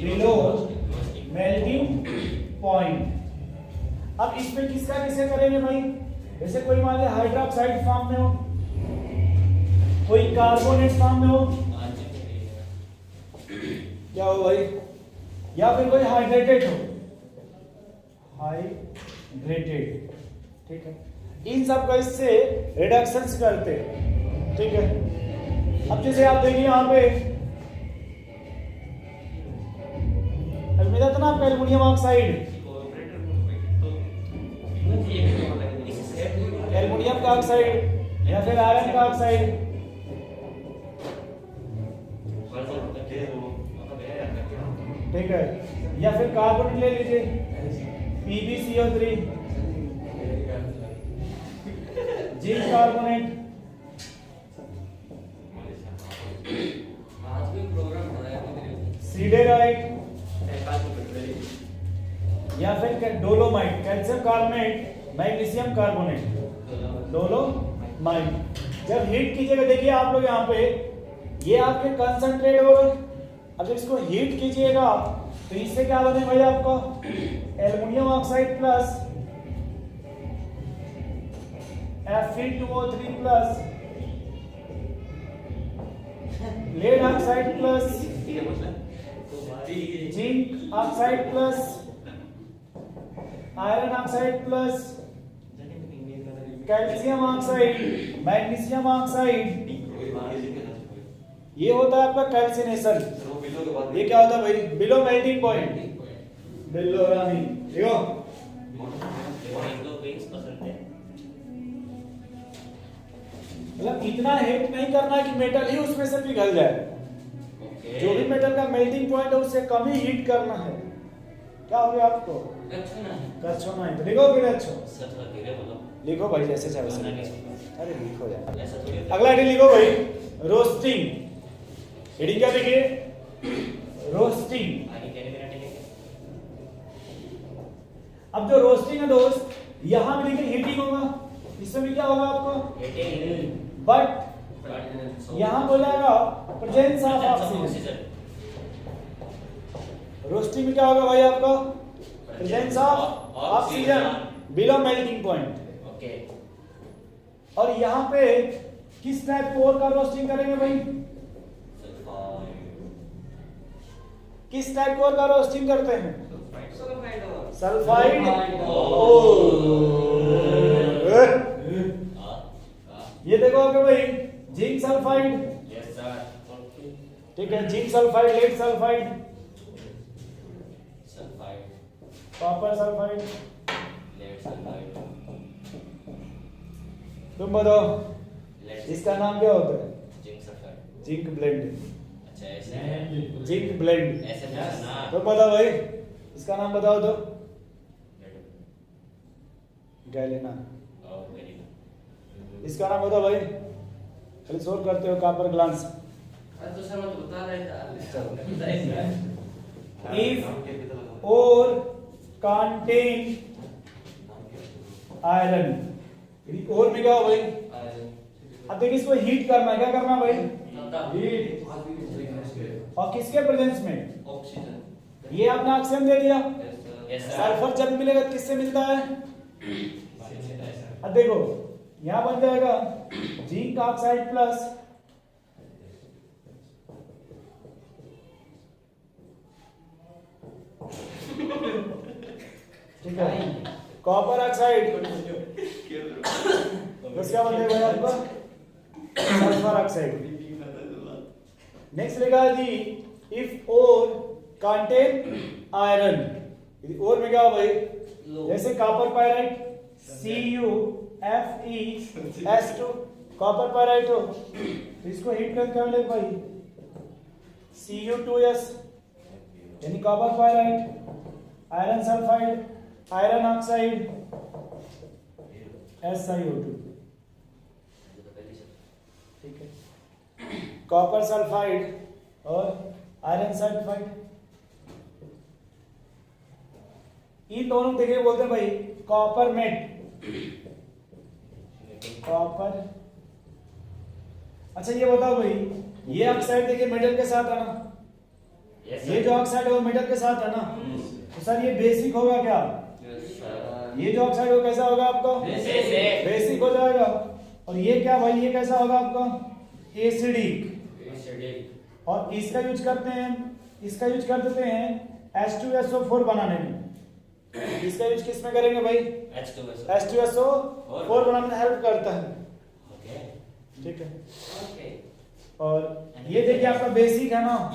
below melting point. अब इसमें किसका किसे करेंगे भाई, जैसे कोई मान लिया हाइड्रोक्साइड फॉर्म में हो, कोई कार्बोनेट फॉर्म में हो, क्या हो भाई, या फिर कोई हाइड्रेटेड हो, हाइड्रेटेड। ठीक है। इन सब का इससे रिडक्शंस करते हैं। ठीक है। अब जैसे आप देखिए यहाँ पे मिला था ना आपका एल्युमिनियम ऑक्साइड, एल्युमिनियम का ऑक्साइड या फिर आयरन का ऑक्साइड, ठीक है, या फिर कार्बन ले लीजिए, PbCO3, जिंक कार्बोनेट, सीडेराइट, या फिर dolomite, calcium carbonate, magnesium carbonate, dolomite. जब हीट कीजिएगा, देखिए आप लोग यहाँ पे ये आपके कंसंट्रेट हो रहे। अब जब इसको हीट कीजिएगा तो इससे क्या बने भाई आपका, aluminium oxide plus Fe2O3 plus lead oxide plus zinc oxide plus iron oxide plus calcium oxide magnesium oxide, ये होता है आपका कैल्सिनेशन। वो बिलो के बाद ये क्या होता है भाई? बिलो मेल्टिंग पॉइंट, बिलो रानी। देखो मतलब इतना हीट नहीं करना है कि मेटल ही उसमें से पिघल जाए। जो भी मेटल का मेल्टिंग पॉइंट है उससे कम ही हीट करना है। क्या हो गया आपको? कच्छो नहीं तो लिखो फिर अच्छो लिखो भाई, जैसे चाहे वैसे लिखो। अरे लिखो यार। अगला हेडिंग लिखो भाई, रोस्टिंग। हेडिंग क्या लिखिए? रोस्टिंग। अब जो रोस्टिंग है दोस्त, यहां भी देखिए हीटिंग होगा, इसमें भी क्या होगा आपको? बट यहां बोलेगा प्रेजेंस ऑफ ऑक्सीजन। रोस्टिंग में क्या होगा भाई आपको? Presence of oxygen below melting point. और यहाँ पे किस टाइप कोर का रोस्टिंग करेंगे भाई? किस टाइप कोर का रोस्टिंग करते हैं? सल्फाइड। ये देखो आपके भाई, जिंक सल्फाइड। ठीक है, zinc sulphide, lead sulphide, copper sulphide. तुम बताओ इसका नाम क्या होता है? Zinc blende. Zinc blende. तो बताओ भाई इसका नाम बताओ तो। गैलेना। इसका नाम बताओ भाई, खाली सोल्व करते हो कॉपर ग्लांस। इफ और कंटेन आयरन, और में क्या हो भाई? अब देखिए इसको हीट करना है। क्या करना है भाई? हीट। और किसके प्रेजेंस में? ऑक्सीजन। ये आपने ऑक्सीजन दे दिया। Yes, sir. सल्फर जब मिलेगा तो किससे मिलता है? अब देखो यहां बन जाएगा जिंक ऑक्साइड प्लस ठीक है कॉपर ऑक्साइड, तो क्या बन जाएगा आपका? Sulphur oxide. नेक्स्ट लिखा है जी, इफ और कंटेन आयरन, और में क्या हो भाई? जैसे copper pyrite CuFeS2 copper pyrite हो, तो इसको हीट करके क्या मिलेगा भाई? Cu2S यानी copper pyrite, iron sulphide, iron oxide, SiO2। ठीक है, कॉपर सल्फाइड और आयरन सल्फाइड, इन दोनों देखिए बोलते हैं भाई कॉपर मेट। कॉपर। अच्छा ये बताओ भाई, ये ऑक्साइड देखिए मेटल के साथ है ना? ये जो ऑक्साइड है वो मेटल के साथ है ना? तो सर ये बेसिक होगा क्या? ये जो ऑक्साइड वो कैसा होगा आपका? बेसिक हो जाएगा। और ये क्या भाई, ये कैसा होगा आपका? एसिडिक। और इसका यूज करते हैं, इसका यूज कर देते हैं H2SO4 बनाने में। इसका यूज किस में करेंगे भाई? H2SO4 बनाने में हेल्प करता है। ठीक है। और ये देखिए आपका बेसिक है ना?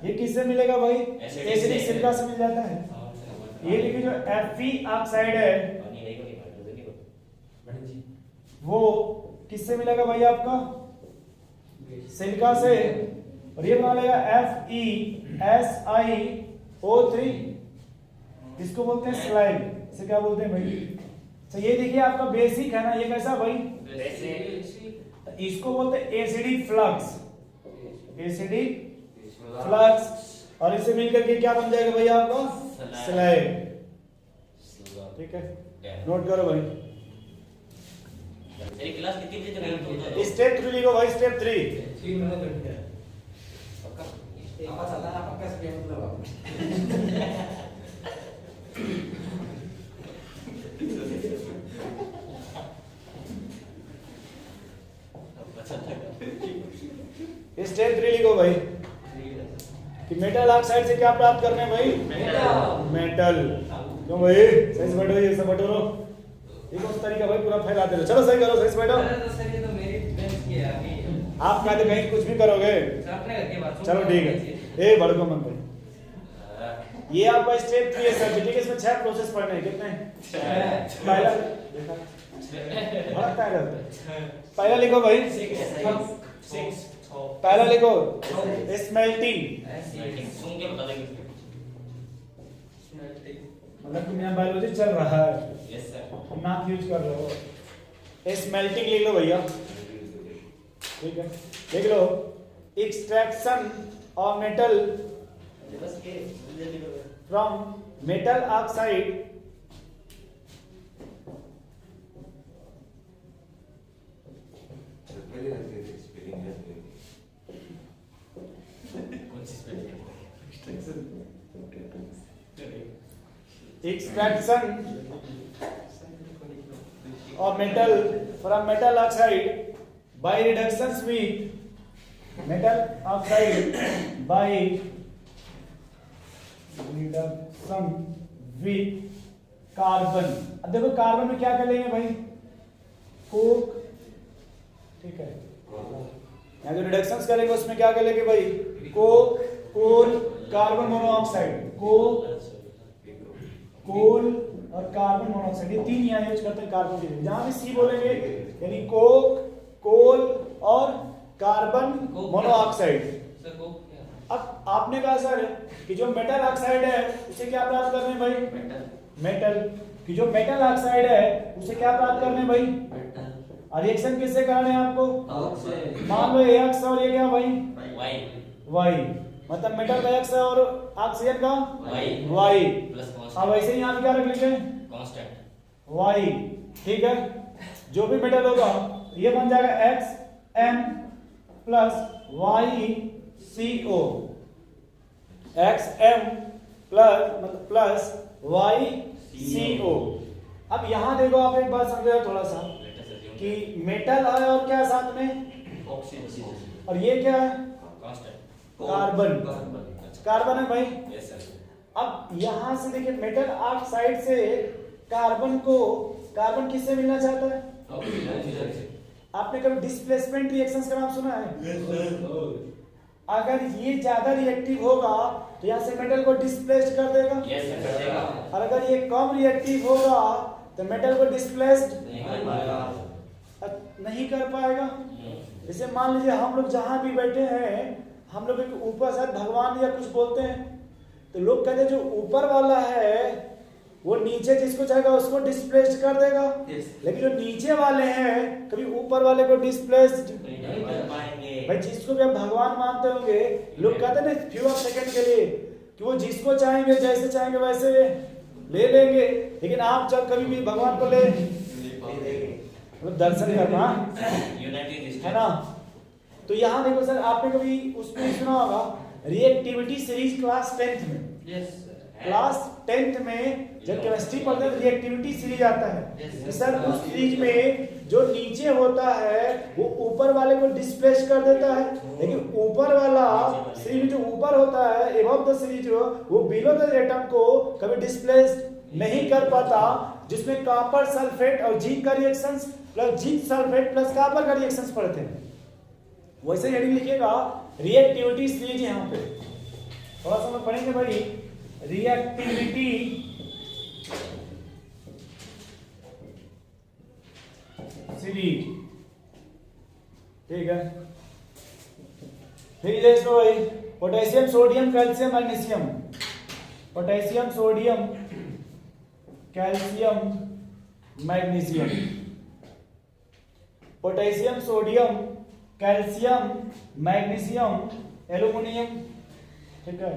ये किससे मिलेगा भाई? एसिडिक सिलिका से मिल जाता है। ये देखिए जो Fe ऑक्साइड है वो किससे मिलेगा भाई आपका? सिलिका से। और ये बना लेगा FeSiO3, इसको बोलते हैं स्लाइड। इसे क्या बोलते हैं भाई? तो ये देखिए आपका बेसिक है ना, ये कैसा भाई? इसको बोलते हैं एसिडिक फ्लक्स। Acidic flux. और इससे मिलकर के क्या बन जाएगा भाई आपका? स्लाइड। ठीक है, नोट करो भाई। तेरी क्लास कितनी बजे तक होती है? स्टेप 3 लिखो भाई, स्टेप 3। 3 मिनट करके apa salah apakah sekian dulu step 3 लिखो भाई। कि मेटल ऑक्साइड से क्या प्राप्त करने हैं भाई? मेटल। क्यों भाई सही से बैठो, ये सब बैठो लो। ये कौन सा तरीका भाई, पूरा फैला दे रहे हो। चलो सही करो, सही से बैठो। अरे तो सर ये तो मेरी बेंच की है अभी। आप कहते कहीं कुछ भी करोगे। सर अपने घर के बात चलो ठीक है, ए बड़को मन भाई, ये आपका स्टेप 3 है सर। ठीक है, इसमें 6 प्रोसेस पढ़ने हैं। कितने? पहला भड़कता है पहला लिखो भाई, पहला लिखो स्मेल्टिंग। सुन के बता देंगे। मतलब तुम यहाँ बायोलॉजी चल रहा है, यस सर। नाक यूज कर रहे हो। स्मेल्टिंग लिख लो भैया, ठीक है। लिख लो extraction of metal from metal oxide extraction of metal from metal oxide by reductions with metal oxide by reduction with carbon। अब देखो कार्बन में क्या कर लेंगे भाई? कोक, ठीक है। यहाँ जो रिडक्शंस करेंगे उसमें क्या कर लेंगे भाई? कोक, कोल, कार्बन मोनोऑक्साइड। कोक, कोल और कार्बन मोनोऑक्साइड, ये तीन यहाँ यूज करते हैं कार्बन के लिए। जहां भी सी बोलेंगे यानी कोक, कोल और कार्बन मोनोऑक्साइड। अब आपने कहा सर कि जो मेटल ऑक्साइड है उसे क्या प्राप्त करने हैं भाई? मेटल। कि जो मेटल ऑक्साइड है उसे क्या प्राप्त करने हैं भाई? और रिएक्शन किससे कराने हैं आपको? मान लो X और ये क्या भाई? Y। मतलब मेटल का X है और ऑक्सीजन का Y। अब ऐसे ही यहाँ क्या रख लीजिए? कांस्टेंट Y, ठीक है। जो भी मेटल होगा ये बन जाएगा XM plus YCO। XM plus YCO। अब यहाँ देखो, आप एक बात समझो थोड़ा सा कि मेटल है और क्या साथ में? ऑक्सीजन। और ये क्या है? कार्बन। कार्बन है भाई। Yes sir. अब यहां से देखिए मेटल ऑक्साइड से कार्बन को, कार्बन किससे मिलना चाहता है? आपने कभी डिस्प्लेसमेंट रिएक्शंस का नाम सुना है? अगर ये ज्यादा रिएक्टिव होगा तो यहाँ से मेटल को डिस्प्लेस्ड कर देगा। Yes sir. और अगर ये कम रिएक्टिव होगा तो मेटल को डिस्प्लेस्ड नहीं कर पाएगा। जैसे मान लीजिए हम लोग जहां भी बैठे हैं, हम लोग के ऊपर शायद भगवान या कुछ बोलते हैं, तो लोग कहते हैं जो ऊपर वाला है वो नीचे जिसको चाहेगा उसको डिस्प्लेस्ड कर देगा। लेकिन जो नीचे वाले हैं कभी ऊपर वाले को डिस्प्लेस्ड नहीं कर पाएंगे। भाई जिसको भी आप भगवान मानते होंगे, लोग कहते हैं ना फ्यू ऑफ सेकंड के लिए कि वो जिसको चाहेंगे जैसे चाहेंगे वैसे ले लेंगे। लेकिन आप जब कभी भी भगवान को ले दर्शन करना है ना। तो यहाँ देखो सर, आपने कभी उसमें सुना होगा रिएक्टिविटी सीरीज क्लास 10th में। यस क्लास 10th में जब केमिस्ट्री पढ़ते हैं तो रिएक्टिविटी सीरीज आता है। Yes, तो सर उस सीरीज में जो नीचे होता है वो ऊपर वाले को डिस्प्लेस कर देता है, लेकिन ऊपर वाला सीरीज में जो ऊपर होता है एबव द सीरीज वो बिलो द एटम को कभी डिस्प्लेस नहीं कर पाता, जिसमें कॉपर सल्फेट और जिंक का reactions plus zinc sulphate plus copper का रिएक्शंस पढ़ते हैं। वैसे हेडिंग लिखिएगा रिएक्टिविटी सीरीज। यहाँ पे थोड़ा सा हम पढ़ेंगे भाई रिएक्टिविटी सीरीज, ठीक है। फिर देख लो भाई potassium sodium calcium magnesium, potassium sodium calcium magnesium, potassium sodium calcium magnesium aluminium, ठीक है।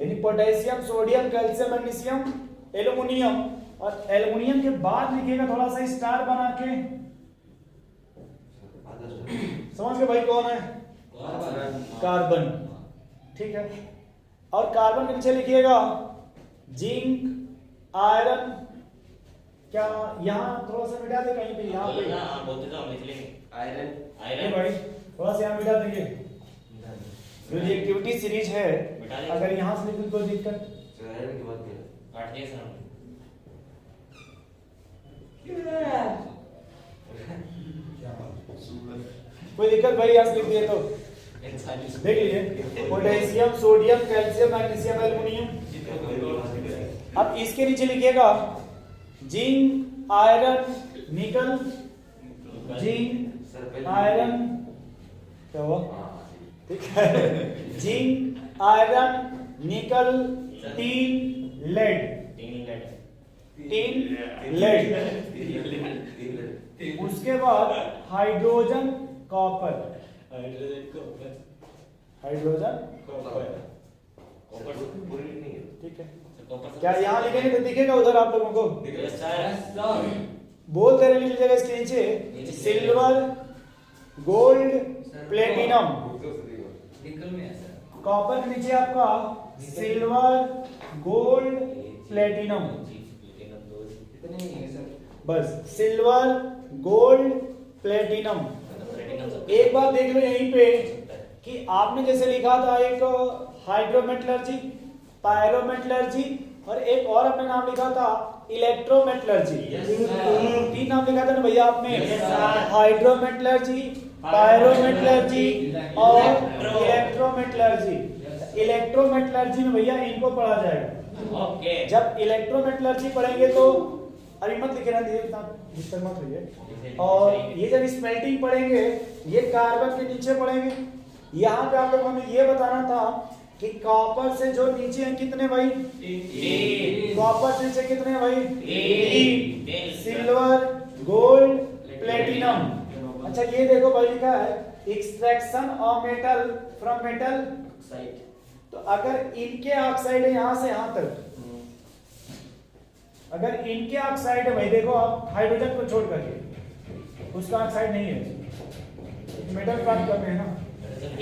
यानी potassium sodium calcium magnesium aluminium, और एल्युमिनियम के बाद लिखिएगा थोड़ा सा स्टार बना के, समझ गए भाई कौन है? कार्बन, ठीक है। और कार्बन के नीचे लिखिएगा जिंक आयरन क्या यहाँ थोड़ा सा मिटा दे कहीं पे, यहाँ बोलो पे ना, आप बोलते तो हम लिख लेंगे। आयरन नहीं आयरन भाई थोड़ा सा यहाँ मिटा देंगे। जो ये एक्टिविटी सीरीज है मिटा देंगे। अगर यहाँ से लिख कोई दिक्कत आयरन की बात कर काट दिया सर हमने। कोई दिक्कत भाई यहाँ से लिख दिए तो इंसानी देख लीजिए potassium sodium calcium magnesium aluminium. अब इसके नीचे लिखिएगा zinc iron nickel, zinc iron क्या हुआ ठीक है, zinc iron nickel tin lead, tin lead. उसके बाद हाइड्रोजन कॉपर, हाइड्रोजन पूरी नहीं है ठीक है। क्या यहाँ लिखेंगे तो दिखेगा उधर आप लोगों को, बोल दे रहे लीजिएगा इसके नीचे सिल्वर गोल्ड प्लेटिनम, निकल में है सर। कॉपर के नीचे आपका सिल्वर गोल्ड प्लेटिनम, इतने ही है सर। बस सिल्वर गोल्ड प्लेटिनम। एक बात देख लो यहीं पे कि आपने जैसे लिखा था एक हाइड्रोमेटलर्जी, पायरोमेटलर्जी और एक और अपने नाम लिखा था इलेक्ट्रोमेटलर्जी। तीन नाम लिखा था ना भैया आपने, हाइड्रोमेटलर्जी, पायरोमेटलर्जी और इलेक्ट्रोमेटलर्जी। इलेक्ट्रोमेटलर्जी में भैया इनको पढ़ा जाएगा। ओके। जब इलेक्ट्रोमेटलर्जी पढ़ेंगे तो अभी मत लिखे ना, डिस्टर्ब मत होइए। और ये जब स्मेल्टिंग पढ़ेंगे ये कार्बन के नीचे पढ़ेंगे। यहाँ पे आप लोगों को हमें ये बताना था कि कॉपर से जो नीचे हैं कितने भाई, कॉपर से नीचे कितने भाई, तीन। Silver gold platinum. अच्छा ये देखो भाई लिखा है extraction of metal from metal, तो अगर इनके ऑक्साइड है यहाँ से यहाँ तक, अगर इनके ऑक्साइड है भाई देखो आप हाइड्रोजन को छोड़ करके उसका ऑक्साइड नहीं है, मेटल प्राप्त करने हैं ना।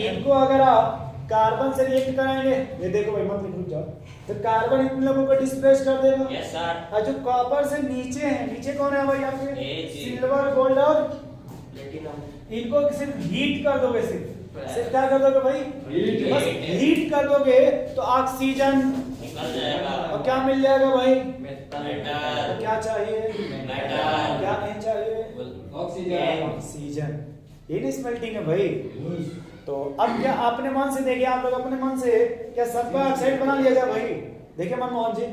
इनको अगर आप कार्बन से रिएक्ट कराएंगे, ये देखो भाई मत रुक जाओ, तो कार्बन इन लोगों को डिस्प्लेस कर देगा। Yes sir. और जो कॉपर से नीचे हैं, नीचे कौन है भाई आपके, ए, जी। सिल्वर गोल्ड और प्लेटिनम। इनको सिर्फ हीट कर दोगे, सिर्फ क्या कर दोगे भाई, हीट। बस हीट कर दोगे तो ऑक्सीजन निकल जाएगा। और क्या मिल जाएगा भाई, मेटल। तो क्या चाहिए, मेटल। क्या नहीं चाहिए, ऑक्सीजन। ऑक्सीजन। ये नहीं स्मेल्टिंग है भाई। तो अब क्या अपने मन से देखिए, आप लोग अपने मन से क्या सबका ऑक्साइड बना लिया जाए भाई, देखिए मनमोहन जी,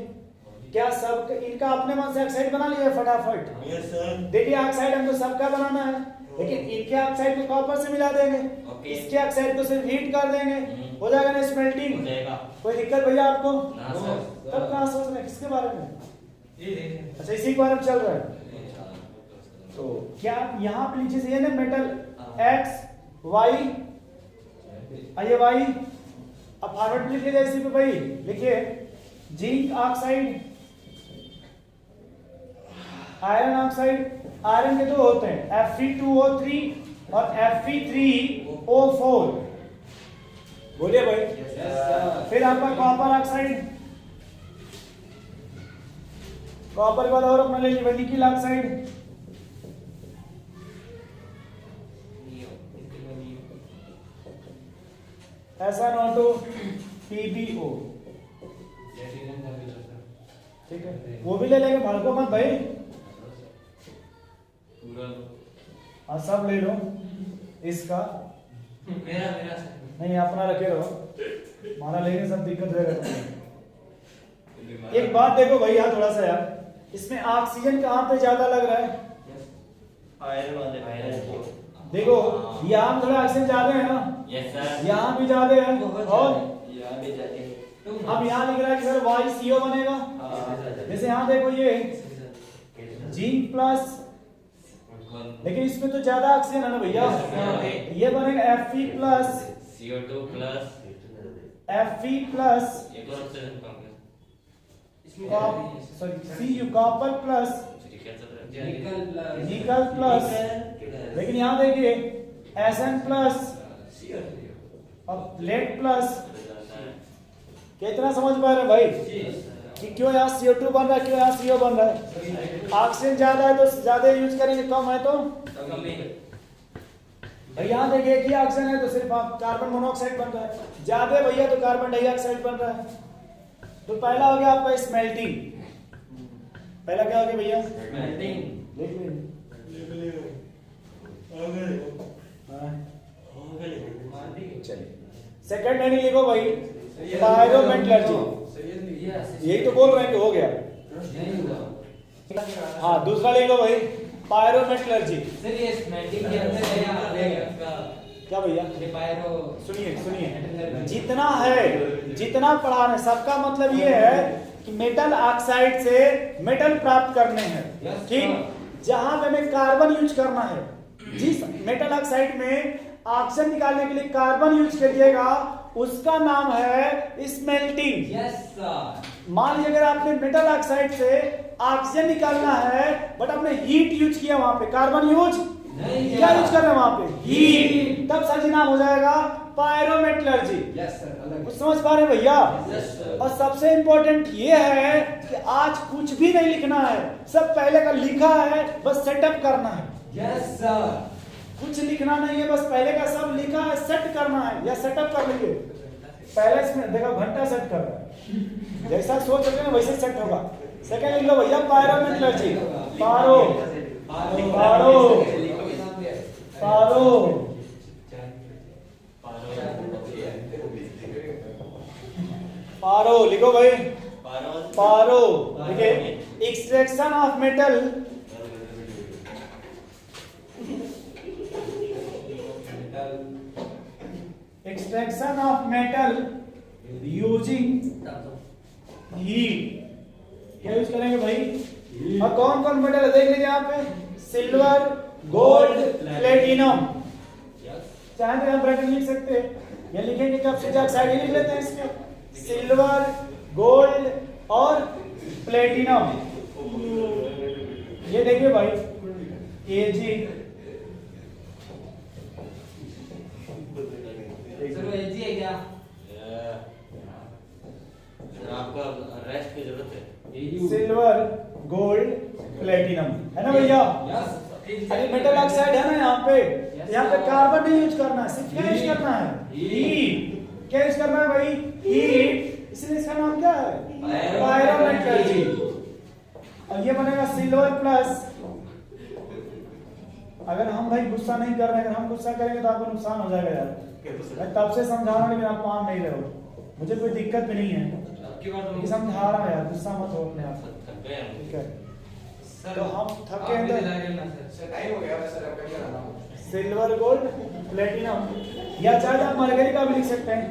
क्या सब इनका अपने मन से ऑक्साइड बना लिया फटाफट। Yes sir. देखिए ऑक्साइड हमको सबका बनाना है, लेकिन इनके ऑक्साइड को कॉपर से मिला देंगे, ओके। इसके ऑक्साइड को सिर्फ हीट कर देंगे, हो जाएगा ना हो स्मेल्टिंग। जाएगा। कोई दिक्कत भैया आपको, ना सर। तब कहाँ सोच रहे हैं किसके बारे में, ये देखिए अच्छा इसी के बारे में चल रहा है। तो क्या यहाँ पे नीचे से ये ना मेटल एक्स वाई, आइए वाई, अब फॉरवर्ड लिखिए जाए इसी पे भाई, लिखिए zinc oxide, iron oxide, iron के दो होते हैं Fe2O3 और Fe3O4, बोलिए भाई। फिर आपका कॉपर ऑक्साइड, कॉपर के बाद और अपना ले लीजिए निकिल ऑक्साइड, SnO2 PbO, ठीक है वो भी ले लेंगे, भड़को मत भाई, हाँ सब ले लो इसका, मेरा सर। नहीं अपना रखे रहो, हमारा लेने सब दिक्कत रहेगा। एक बात देखो भैया थोड़ा सा यार, इसमें ऑक्सीजन कहाँ पे ज्यादा लग रहा है, आयरन वाले आयरन। देखो यहाँ थोड़ा ऑक्सीजन ज्यादा है ना, यस सर। यहाँ भी ज्यादा है, और यहाँ भी जाते हैं। अब यहाँ लिख रहा है कि सर YCO बनेगा, जैसे यहाँ देखो ये जिंक प्लस, लेकिन इसमें तो ज्यादा ऑक्सीजन है ना भैया, ये बनेगा Fe plus, CO2 plus, Fe plus, एक और ऑक्सीजन कम है। Sorry Cu copper plus, nickel plus, लेकिन यहाँ देखिए Sn प्लस और लेड प्लस, कितना समझ पा रहे हैं भाई, कि क्यों यहाँ CO2 बन रहा है, क्यों यहाँ CO बन रहा है। ऑक्सीजन ज्यादा है तो ज्यादा यूज करेंगे, कम है तो भाई यहाँ देखिए कि ऑक्सीजन है तो सिर्फ कार्बन मोनोऑक्साइड बन रहा है, ज्यादा भैया तो कार्बन डाइऑक्साइड बन रहा है। तो पहला हो गया आपका स्मेल्टिंग। पहला क्या हो गया भैया? स्मेल्टिंग। लिख लीजिए। चलिए सेकंड हेडिंग लिखो भाई, पायरोमेटलर्जी। यही तो बोल रहे हैं कि हो गया। हाँ दूसरा लिखो भाई, पायरोमेटलर्जी। सर ये स्मेल्टिंग के अंदर है या क्या भैया? ये पायरो सुनिए जितना पढ़ा है सबका मतलब ये है कि मेटल ऑक्साइड से मेटल प्राप्त करने हैं। ठीक, जहां पे हमें कार्बन यूज करना है, जिस मेटल ऑक्साइड में ऑक्सीजन निकालने के लिए कार्बन यूज करिएगा उसका नाम है स्मेल्टिंग। Yes sir. मान लीजिए अगर आपने मेटल ऑक्साइड से ऑक्सीजन निकालना है बट आपने हीट यूज किया, वहां पे कार्बन यूज नहीं, क्या यूज कर रहे हैं वहां पे? हीट। तब सर जी नाम हो जाएगा पायरोमेटलर्जी। यस सर, अलग कुछ समझ पा रहे भैया? Yes sir. और सबसे इंपॉर्टेंट ये है कि आज कुछ भी नहीं लिखना है, सब पहले का लिखा है, बस सेटअप करना है। Yes sir. कुछ लिखना नहीं है, बस पहले का सब लिखा है, सेट करना है या सेटअप कर लीजिए। पहले इसमें देखो घंटा सेट कर रहा है, जैसा सोच रहे हैं वैसे सेट होगा। सेकंड लिख लो भैया, पायरोमेटलर्जी। पारो पारो लिखो भाई, पारो। देखिए extraction of metal, extraction of metal using heat. क्या यूज करेंगे भाई? और कौन कौन मेटल है देख लीजिए यहाँ पे, सिल्वर, गोल्ड, प्लेटिनम। चाहे तो यहाँ ब्रैकेट लिख सकते हैं या लिखेंगे कब से ऑक्साइड ही लिख लेते हैं इसमें, सिल्वर, गोल्ड और प्लेटिनम। ये देखिए भाई Ag, सर वो एजी है क्या? आपका रेस्ट की जरूरत है। सिल्वर, गोल्ड, प्लेटिनम है ना भैया? यस। अरे मेटल ऑक्साइड है ना यहाँ पे, यहाँ पे कार्बन नहीं यूज करना है, सिर्फ क्या यूज करना है? हीट। क्या यूज करना है भाई? हीट। इसलिए इसका नाम क्या है? पायरोमेटलर्जी। और ये बनेगा सिल्वर प्लस, अगर हम भाई गुस्सा नहीं कर रहे हैं, अगर हम गुस्सा करेंगे तो आपको नुकसान हो जाएगा यार। मैं तब से समझा रहा हूँ लेकिन आप मान नहीं रहे हो, मुझे कोई दिक्कत भी नहीं है, लेकिन समझा रहा हूँ यार, गुस्सा मत हो अपने आप। ठीक है, तो हम थके हैं सिल्वर, गोल्ड, प्लेटिनम, या चाहे आप मरकरी का भी लिख सकते हैं,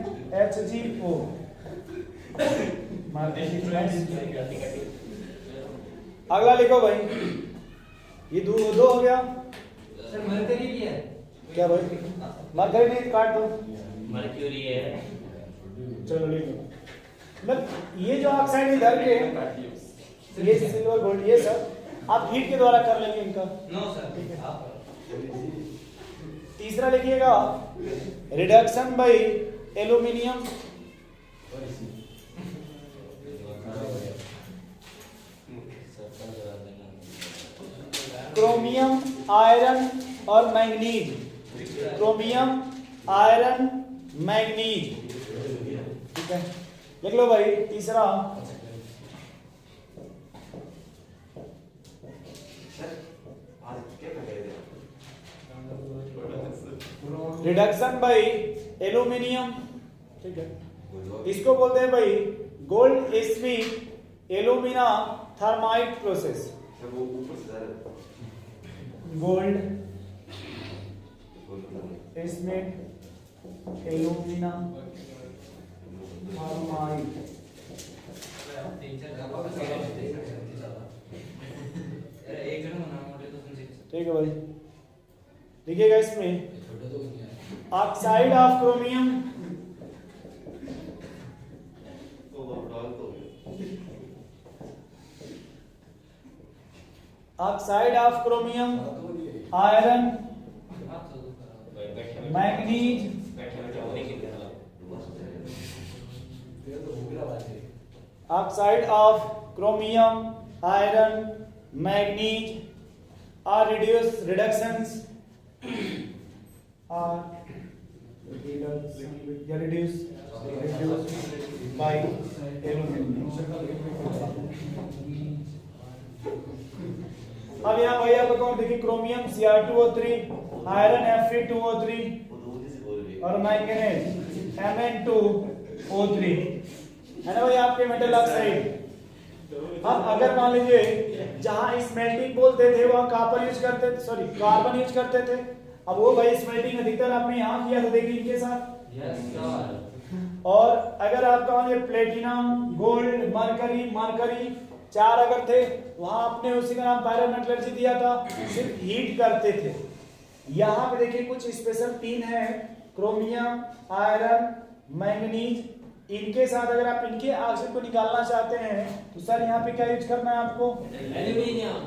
HgO। अगला लिखो भाई, ये दो हो गया। सर मरकरी भी है क्या भाई? मरकरी नहीं, काट दो। मर्क्यूरी है। चलो लिख लो। मतलब ये जो ऑक्साइड इधर के, ये सिल्वर, गोल्ड, ये सब आप हीट के द्वारा कर लेंगे इनका। No sir. ठीक है। तीसरा लिखिएगा, reduction by aluminium, chromium, iron और मैंगनीज। Chromium, iron, manganese. ठीक है, लिख लो भाई। तीसरा रिडक्शन बाय एल्यूमिनियम। ठीक है, इसको बोलते हैं भाई Goldschmidt alumina thermite process. Goldschmidt alumina thermite. ठीक है भाई, देखिएगा इसमें oxide of chromium, oxide of chromium, iron, manganese, oxide of chromium, iron, manganese are reductions by aluminum. अब यहाँ भैया आपको कौन देखिए, क्रोमियम Cr2O3, आयरन Fe2O3 और मैंगनीज Mn2O3 है ना भाई आपके मेटल ऑक्साइड। अब अगर मान लीजिए जहां स्मेल्टिंग बोलते थे वहां कॉपर यूज करते थे, सॉरी कार्बन यूज करते थे। अब वो भाई स्मेल्टिंग अधिकतर आपने यहाँ किया था देखिए इनके साथ। Yes sir. और अगर आपका मान लीजिए प्लेटिनम, गोल्ड, मरकरी 4 अगर थे वहां आपने उसी का नाम पायरोमेटलर्जी दिया था, सिर्फ हीट करते थे। यहाँ पे देखिए कुछ स्पेशल 3 है, क्रोमियम, आयरन, मैंगनीज। इनके साथ अगर आप इनके ऑक्साइड को निकालना चाहते हैं तो सर यहाँ पे क्या यूज करना है आपको, एल्यूमिनियम।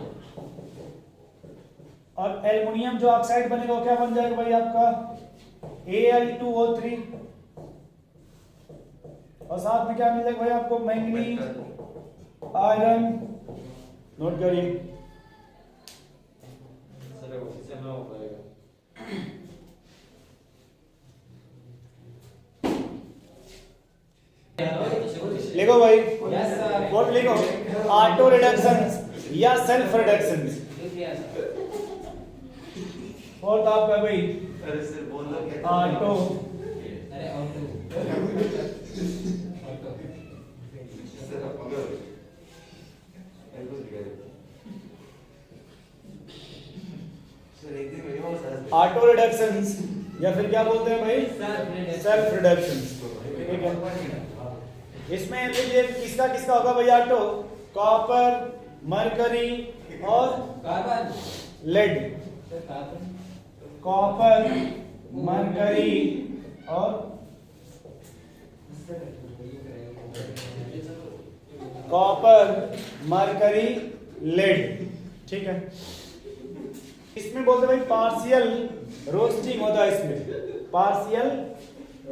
और एल्युमिनियम जो ऑक्साइड बनेगा वो क्या बन जाएगा भाई आपका Al2O3, और साथ में क्या मिल जाएगा भाई आपको, मैंगनीज, आयरन। नोट करिए सर ऑक्सीजन ना हो पाएगा। लिखो भाई, यस सर। व्हाट लिखो, ऑटो रिडक्शंस या सेल्फ रिडक्शंस। फोर्थ आपका भाई अरे सर बोलना क्या ऑटो अरे ऑटो। सर आप अगर ऐसे दिखाइए सर एक दिन मेरे पास आया ऑटो रिडक्शंस या फिर क्या बोलते हैं भाई, सेल्फ रिडक्शंस। ठीक है, इसमें देखिए किसका किसका होगा भाई ऑटो, कॉपर, मरकरी और carbon. Lead. Sir carbon. Copper, mercury और कॉपर, मरकरी, लेड। ठीक है, इसमें बोलते भाई पार्शियल रोस्टिंग होता है, इसमें partial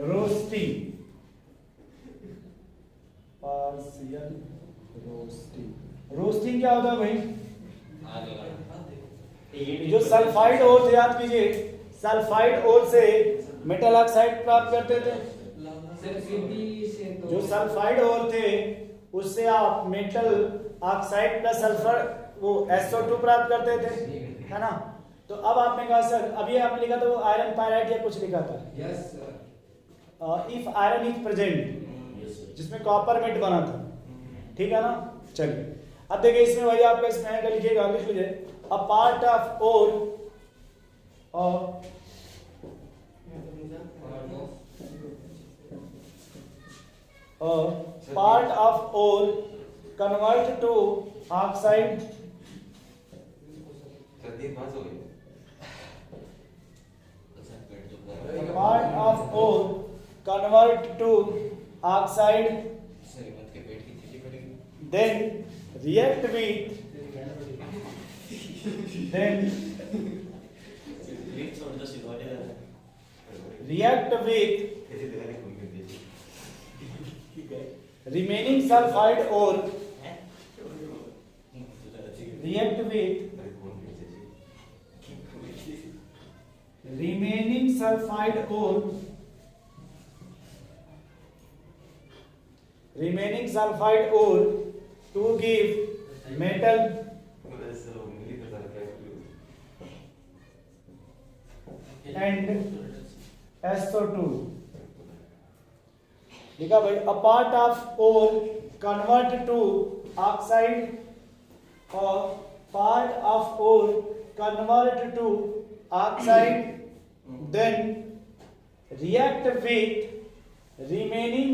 roasting, partial roasting. Roasting क्या होता है भाई, जो सल्फाइड ओर थे, याद कीजिए सल्फाइड ओर से मेटल ऑक्साइड प्राप्त करते थे। सर सीपी से तो जो सल्फाइड ओर थे उससे आप मेटल ऑक्साइड प्लस सल्फर वो SO2 प्राप्त करते थे, है ना। तो अब आपने कहा सर, अभी आपने लिखा था वो आयरन पायराइट या कुछ लिखा था, yes sir. If iron is present, जिसमें कॉपर मेट बना था, ठीक है ना। चलिए अब देखिए इसमें भाई आपका इसमें है, लिखिएगा, लिख लीजिए, a part of ore part of ore convert to oxide, sir 3 5 हो गए part of ore convert to oxide, then react with remaining sulfide ore, react with remaining sulfide ore, to give metal and SO2। लिखा भाई, a part of ore convert to oxide, or part of ore convert to oxide, then react with remaining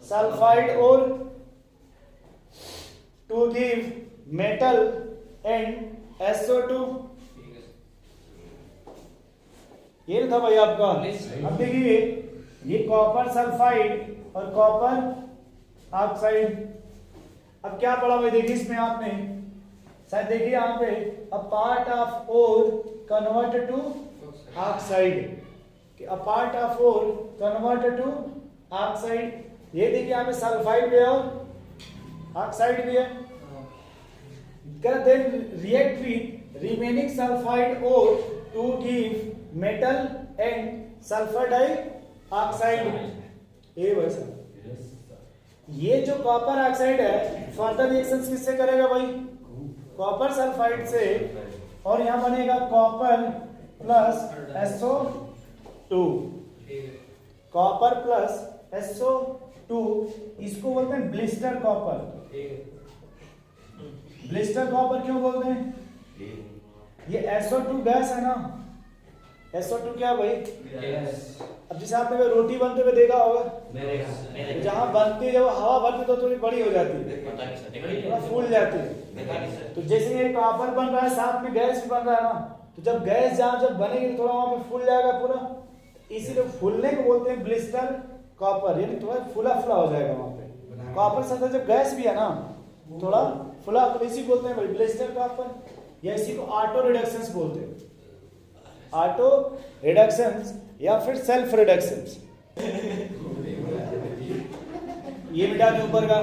sulfide ore to give metal and SO2। ये था भाई आपका। अब देखिए ये copper sulphide और कॉपर ऑक्साइड। अब क्या पढ़ा भाई, देखिए इसमें आपने शायद देखिए यहाँ पे, a part of ore convert to oxide, a part of ore convert to oxide, ये देखिए यहाँ पे सल्फाइड भी है और ऑक्साइड भी है। Then react with remaining sulphide और to give metal and sulphur dioxide. ये वैसा ये जो कॉपर ऑक्साइड है फर्दर रिएक्शंस किससे करेगा भाई? कॉपर सल्फाइड से, और यहाँ बनेगा copper plus SO2, copper plus SO2, इसको बोलते हैं ब्लिस्टर कॉपर। ब्लिस्टर कॉपर क्यों बोलते हैं? ये SO2 गैस है ना, SO2 क्या भाई? अब जैसे आपने रोटी बनते हुए देखा होगा, जहाँ बनती है जब हवा भरती तो थोड़ी बड़ी हो जाती है, थोड़ा फूल जाती है। तो जैसे ये कॉपर बन रहा है साथ में गैस भी बन रहा है ना, तो जब गैस जब बनेगी तो थोड़ा वहां पे फूल जाएगा पूरा, इसीलिए फूलने को बोलते हैं ब्लिस्टर कॉपर, यानी थोड़ा फूला फूला हो जाएगा वहां पे। कॉपर साथ जब गैस भी है ना थोड़ा फुला, तो इसी बोलते हैं भाई ब्लिस्टर कॉपर, या इसी को ऑटो रिडक्शंस बोलते हैं, ऑटो रिडक्शंस या फिर सेल्फ रिडक्शंस। ये मिटा दे ऊपर का।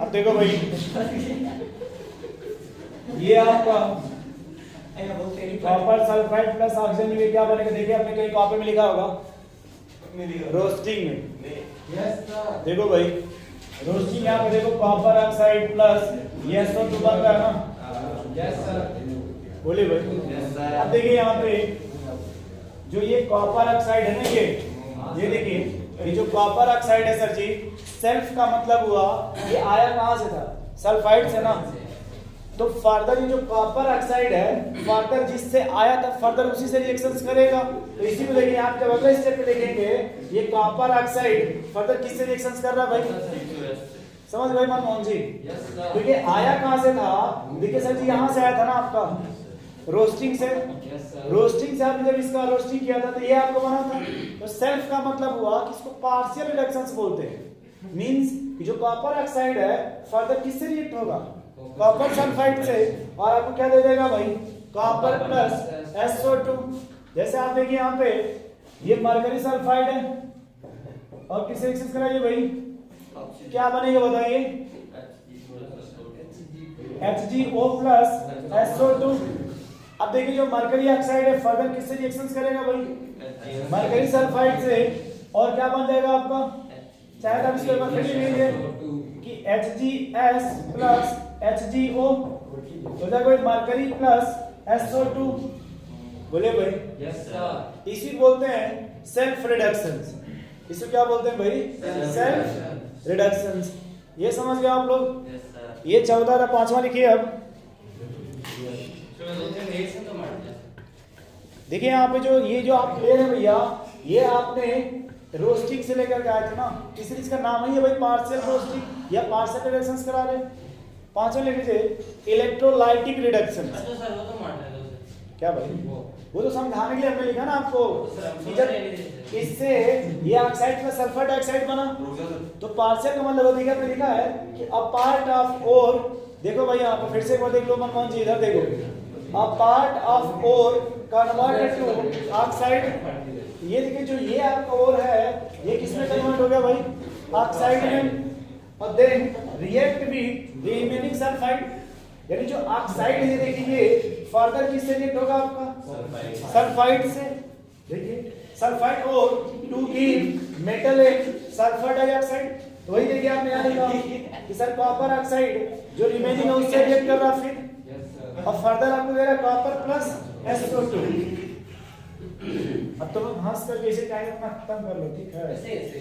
अब देखो भाई, ये आपका कॉपर सल्फाइड प्लस ऑक्सीजन मिलके क्या बनेगा? देखिए आपने कहीं कॉपी में लिखा होगा रोस्टिंग में। देखो भाई रोस्टिंग यहाँ पे देखो कॉपर ऑक्साइड प्लस ये SO2 बन रहा है ना। यस सर, बोलिए भाई। अब देखिए यहाँ पे जो ये कॉपर ऑक्साइड है ना, ये देखिए ये जो कॉपर ऑक्साइड है सर जी, सेल्फ का मतलब हुआ ये आया कहां से था? सल्फाइड से ना। तो फर्दर ये जो कॉपर ऑक्साइड है फर्दर जिससे आया था फर्दर उसी से रिएक्शंस करेगा। तो इसी को देखिए आप जब अगले स्टेप पे देखेंगे ये कॉपर ऑक्साइड फर्दर किससे रिएक्शंस कर रहा है भाई? समझ गए मनमोहन जी? तो ये आया कहां से था? देखिए सर जी यहाँ से आया था ना आपका रोस्टिंग से। रोस्टिंग से आपने जब इसका रोस्टिंग किया था तो ये आपको बना था। तो सेल्फ का मतलब हुआ कि इसको पार्शियल रिडक्शंस बोलते हैं। मींस कि जो कॉपर ऑक्साइड है फर्दर किससे रिएक्ट होगा? कॉपर सल्फाइड से, और आपको क्या दे देगा भाई? Copper plus SO2। जैसे आप देखिए यहाँ पे ये मरकरी सल्फाइड है और किससे रिएक्शन कराइए भाई? क्या बनेगा बताइए? HgO plus SO2। अब देखिए जो मरकरी ऑक्साइड है फर्दर किससे रिएक्शंस करेगा भाई? मरकरी सल्फाइड से, और क्या बन जाएगा आपका? चाहे आप इसको एक बार फिर लीजिए कि HgS प्लस HgO हो जाएगा मरकरी प्लस SO2। बोले भाई? Yes sir. इसी बोलते हैं सेल्फ रिडक्शंस। इसे क्या बोलते हैं भाई? Self reductions. ये समझ गए आप लोग? Yes sir. ये 14 था, 5वां लिखिए। अब देखिए यहाँ पे जो आप ले रहे हैं भैया, ये आपने रोस्टिंग से लेकर के आए थे ना, इसलिए इसका नाम ही है भाई पार्शियल रोस्टिंग या पार्शियल रिडक्शंस करा रहे। 5वां लिख लीजिए इलेक्ट्रोलाइटिक रिडक्शन। अच्छा सर वो तो मानते हैं क्या भाई? वो तो समझाने के लिए हमने लिखा ना आपको कि जब इससे ये ऑक्साइड में सल्फर डाइऑक्साइड बना तो पार्शियल का मतलब देखिए आपने लिखा है कि अ पार्ट ऑफ ओर। देखो भाई यहाँ पर फिर से एक बार देख लो मनमोहन जी, इधर देखो, a part of ore converted to oxide. ये देखिए जो ये आपका ओर है ये किसमें कन्वर्ट हो गया भाई? ऑक्साइड में। और then react with remaining sulphide, यानी जो ऑक्साइड है देखिए फर्दर किससे रिएक्ट होगा आपका? सल्फाइड से। देखिए सल्फाइड और to give metal and sulphur dioxide. तो वही देखिए आपने यहाँ लिखा कि सर कॉपर ऑक्साइड जो रिमेनिंग है उससे रिएक्ट कर रहा फिर, और फर्दर आपको दे रहा है कॉपर प्लस SO2। अब तो लोग हंस करके इसे टाइम अपना खत्म कर लो, ठीक है? ऐसे ऐसे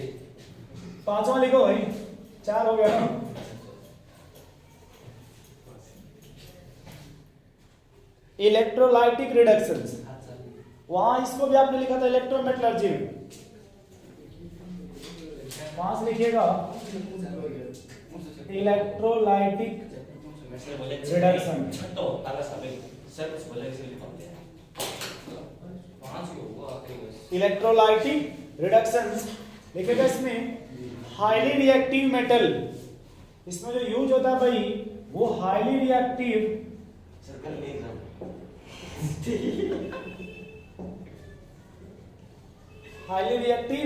5वां लिखो भाई, 4 हो गया ना। इलेक्ट्रोलाइटिक रिडक्शंस, वहां इसको भी आपने लिखा था इलेक्ट्रोमेटलर्जी में। 5 लिखिएगा इलेक्ट्रोलाइटिक रिडक्शन। तो आला साबे सर कुछ बोले इसलिए लिखते हैं 5 को वो आखिरी बस इलेक्ट्रोलाइटिक रिडक्शंस देखिएगा इसमें हाईली रिएक्टिव मेटल, इसमें जो यूज होता है भाई वो हाईली रिएक्टिव सर्कल नहीं था हाईली रिएक्टिव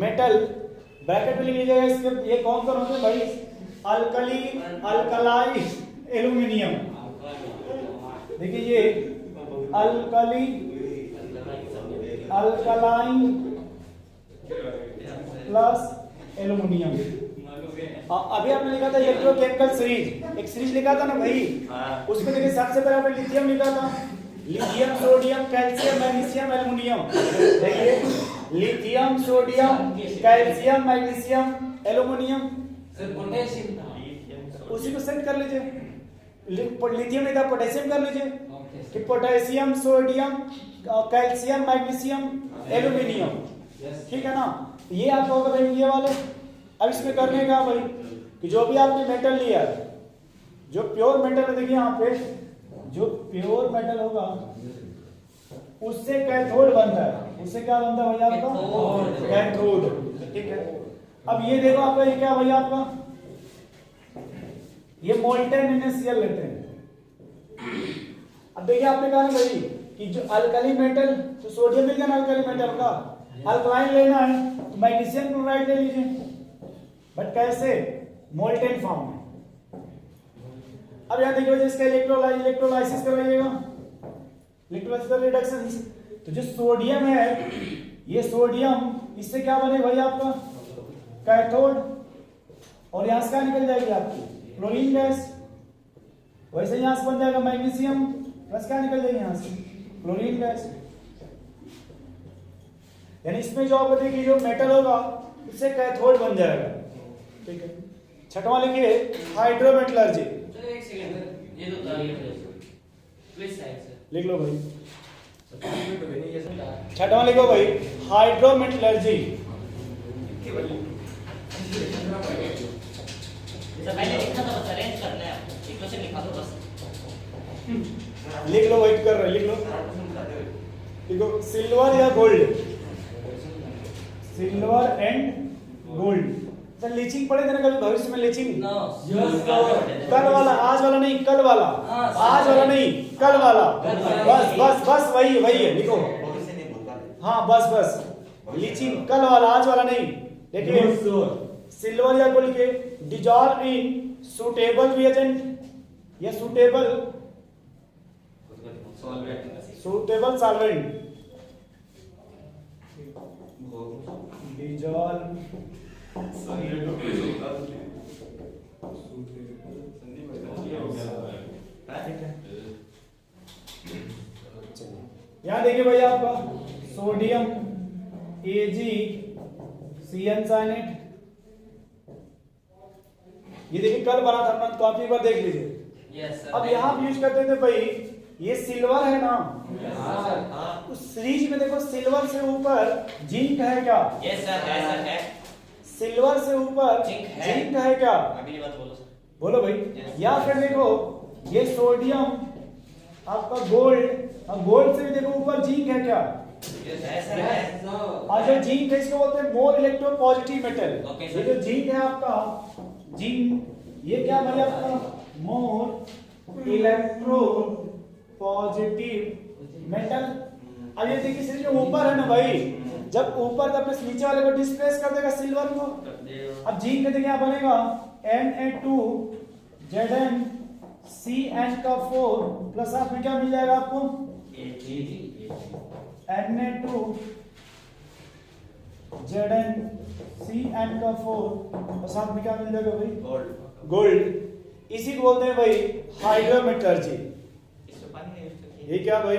मेटल ब्रैकेट में लिख लीजिएगा। इसके ये कौन कौन होते हैं भाई? Alkali, alkali, aluminium. देखिए ये अल्कली, अल्कलाइन प्लस एल्यूमिनियम। अभी आपने लिखा था इलेक्ट्रोकेमिकल सीरीज, एक सीरीज लिखा था ना भाई, उसमें देखिए सबसे पहले आपने लिथियम लिखा था, lithium, sodium, calcium, magnesium, aluminium. देखिए lithium, sodium, calcium, magnesium, aluminium. Sir potassium था। उसी को सेट कर लीजिए। लिथियम नहीं था, पोटेशियम कर लीजिए कि potassium, sodium, calcium, magnesium, aluminium. ठीक है ना? ये आपका होगा भाई ये वाले। अब इसमें करने का भाई कि जो भी आपने मेटल लिया है, जो प्योर मेटल है, देखिए यहाँ पे जो प्योर मेटल होगा उससे कैथोड बनता है। उससे क्या बनता है भैया आपका? कैथोड। ठीक है। अब ये देखो आपका ये क्या भैया आपका? ये मोल्टेन NaCl लेते हैं। अब देखिए आपने कहा ना भाई कि जो अल्कली मेटल, तो सोडियम मिल गया ना अल्कली मेटल का, अल्कलाइन लेना है तो मैग्नीशियम क्लोराइड ले लीजिए। बट कैसे? मोल्टेन फॉर्म में। अब यहां देखिए इसका इलेक्ट्रोलाइसिस करवाइएगा, इलेक्ट्रोलाइसिस रिडक्शन। तो जो सोडियम है, ये सोडियम इससे क्या बने भाई आपका? कैथोड। और यहां से क्या निकल जाएगी आपकी? Chlorine gas. वैसे यहां से बन जाएगा मैग्नीशियम प्लस क्या निकल जाएगी यहां से? Chlorine gas. यानी इसमें जो आपको देखिए जो मेटल होगा उससे कैथोड बन जाएगा। ठीक है। छठवां लिखिए हाइड्रोमेटलर्जी। सर एक सेकंड सर, ये तो प्लीज साइड सर लिख लो भाई। छठवां लिखो भाई हाइड्रोमेटलर्जी। सर मैंने लिखा था, बस अरेंज कर ले आप। एक क्वेश्चन लिखा दो बस। लिख लो, वेट कर रहे, लिख लो। देखो सिल्वर या gold, silver and gold. Sir leaching पढ़े थे ना कभी भविष्य में? लीचिंग कल वाला, आज वाला नहीं, कल वाला। आज वाला नहीं, कल वाला। बस बस बस वही वही है, लिखो। हाँ बस बस लीचिंग कल वाला, आज वाला नहीं। देखिए सिल्वर या गोल्ड के डिजॉल्व इन सुटेबल रिएजेंट या सुटेबल सॉल्वेंट। डिजॉल्व यहाँ देखिए भैया आपका सोडियम AgCN। ये देखिए कल बना था, तो आप एक बार देख लीजिए। Yes sir. अब यहाँ आप यूज करते थे भाई, ये सिल्वर है ना, उस सीरीज में देखो सिल्वर से ऊपर जिंक है क्या? यस सर, है सर, है। सिल्वर से ऊपर जिंक है। जिंक है क्या? अगली बात बोलो सर। बोलो भाई। Yes. या फिर देखो ये सोडियम आपका गोल्ड, अब गोल्ड से भी देखो ऊपर जिंक है क्या? यस है सर, है। और जो जिंक है इसको बोलते हैं मोर इलेक्ट्रोपॉजिटिव मेटल। Okay, ये जो जिंक है आपका, जिंक ये क्या भाई आपका? मोर इलेक्ट्रो पॉजिटिव मेटल। अब ये देखिए सीरीज में ऊपर है ना भाई, जब ऊपर तो अपने नीचे वाले को डिस्प्लेस कर देगा सिल्वर को। अब जिंक देखिए क्या बनेगा? Na2ZnCN4 प्लस साथ में क्या मिल जाएगा आपको? Na2ZnCN4 और साथ में क्या मिल जाएगा भाई? गोल्ड। इसी को बोलते हैं भाई हाइड्रोमेटलर्जी। ये क्या भाई?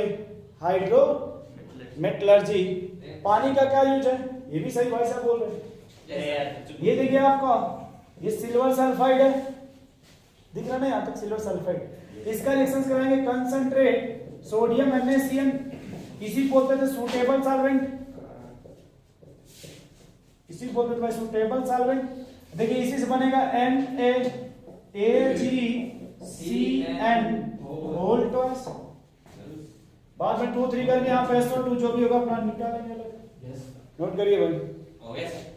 हाइड्रोमेटलर्जी। पानी का क्या यूज है? ये भी सही भाई साहब बोल रहे हैं। ये देखिए आपका ये सिल्वर सल्फाइड है, दिख रहा ना यहाँ तक? Silver sulphide. इसका रिएक्शन कराएंगे कंसंट्रेट सोडियम NaCN, इसी को बोलते थे सूटेबल सॉल्वेंट। इसी को बोलते थे भाई सूटेबल सॉल्वेंट। देखिए इसी से बनेगा NaAgCN होल टॉस। बाद में 2 3 करके यहाँ पे SO2 जो भी होगा अपना निकालेंगे। नोट करिए भाई। हो गया सर।